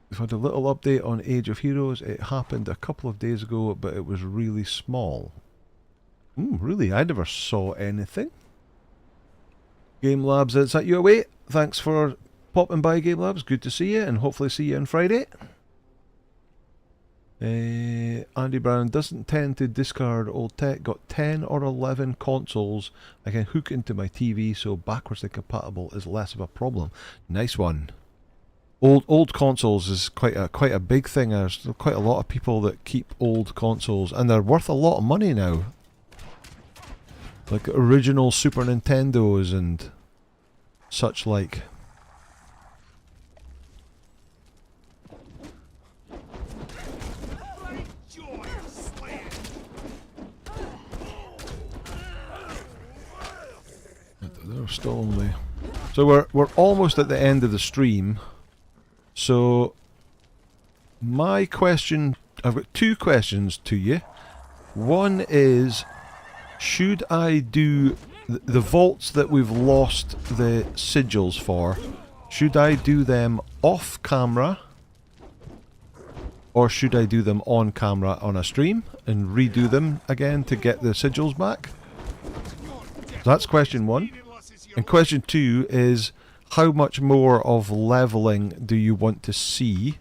We've had a little update on Age of Heroes. It happened a couple of days ago, but it was really small. Really? I never saw anything. Game Labs, is that you away? Thanks for popping by, Game Labs. Good to see you, and hopefully see you on Friday. Andy Brown doesn't tend to discard old tech. Got 10 or 11 consoles I can hook into my TV, so backwards compatible is less of a problem. Nice one. Old consoles is quite a big thing. There's quite a lot of people that keep old consoles, and they're worth a lot of money now. Like original Super Nintendos and such like. They're still only. So we're almost at the end of the stream. So my question, I've got two questions to you. One is, should I do the vaults that we've lost the sigils for? Should I do them off camera, or should I do them on camera on a stream and redo them again to get the sigils back? So that's question one. And question two is, how much more of leveling do you want to see?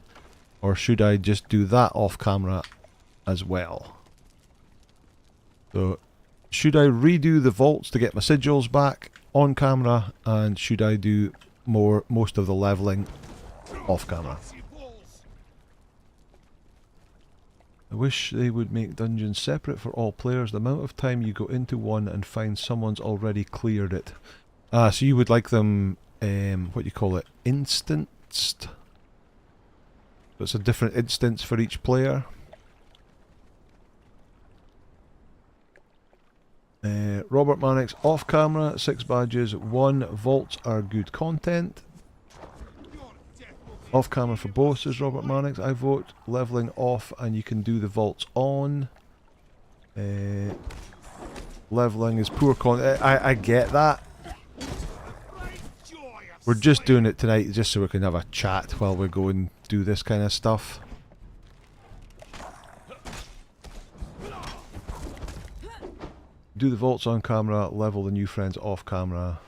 Or should I just do that off camera as well? So, should I redo the vaults to get my sigils back on camera? And should I do most of the leveling off camera? I wish they would make dungeons separate for all players. The amount of time you go into one and find someone's already cleared it. So you would like them, what do you call it, instanced? So it's a different instance for each player. Robert Mannix, off camera, 6 badges, 1 vaults are good content. Off camera for both, says Robert Mannix. I vote leveling off and you can do the vaults on. Leveling is poor content. I get that. We're just doing it tonight just so we can have a chat while we go and do this kind of stuff. Do the vaults on camera, level the new friends off camera.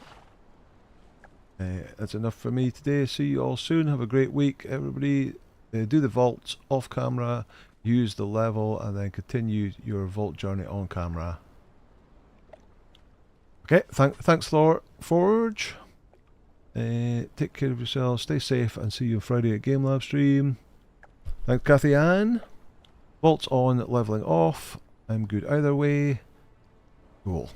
That's enough for me today. See you all soon. Have a great week, everybody. Do the vaults off camera, use the level, and then continue your vault journey on camera. Okay, thanks, Lord Forge. Take care of yourselves, stay safe, and see you on Friday at Game Lab stream. Thanks, Kathy Ann. Vaults on, leveling off. I'm good either way. Cool.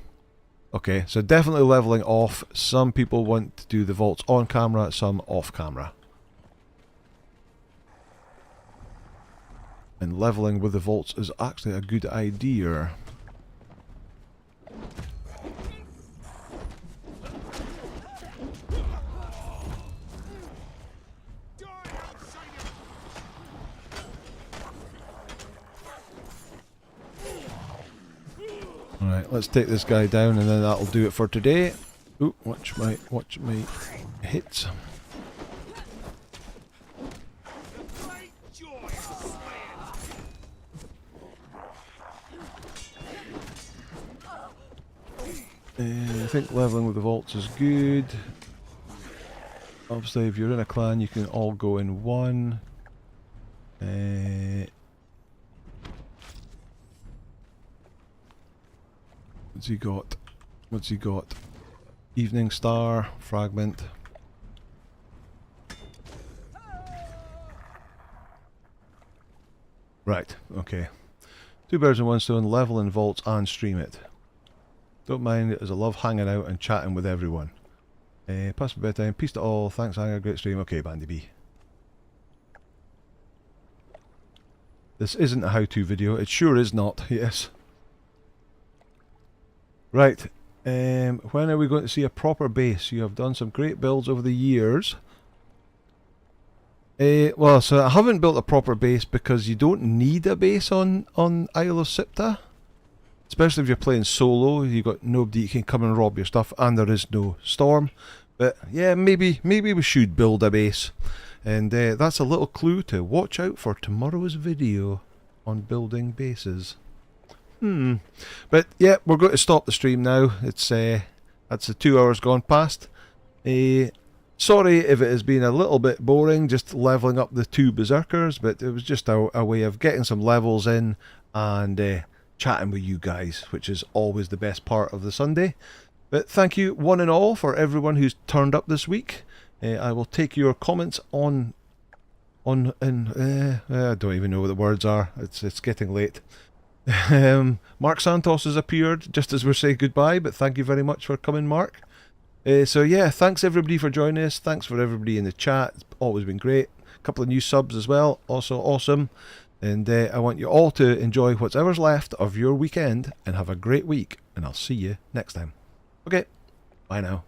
Okay, so definitely leveling off. Some people want to do the vaults on camera, some off camera. And leveling with the vaults is actually a good idea. Alright, let's take this guy down and then that'll do it for today. Ooh, watch my hits. I think leveling with the vaults is good. Obviously, if you're in a clan, you can all go in one. What's he got? What's he got? Evening Star, Fragment. Right, okay. 2 birds in 1 stone, level in vaults and stream it. Don't mind it as I love hanging out and chatting with everyone. Past my bedtime, peace to all, thanks Hanger, great stream. Okay, Bandy B. This isn't a how-to video. It sure is not. Yes. Right. When are we going to see a proper base? You have done some great builds over the years. Well, so I haven't built a proper base because you don't need a base on Isle of Siptah. Especially if you're playing solo, you've got nobody you can come and rob your stuff, and there is no storm. But yeah, maybe we should build a base. And that's a little clue to watch out for tomorrow's video on building bases. But yeah, we're going to stop the stream now. It's that's the 2 hours gone past. Sorry if it has been a little bit boring just leveling up the 2 berserkers, but it was just a way of getting some levels in and chatting with you guys, which is always the best part of the Sunday. But thank you one and all for everyone who's turned up this week. I will take your comments I don't even know what the words are. It's getting late. Mark Santos has appeared just as we're saying goodbye, but thank you very much for coming, Mark. So yeah, thanks everybody for joining us. Thanks for everybody in the chat. It's always been great. A couple of new subs as well, also awesome. And I want you all to enjoy whatever's left of your weekend and have a great week. And I'll see you next time. Okay, bye now.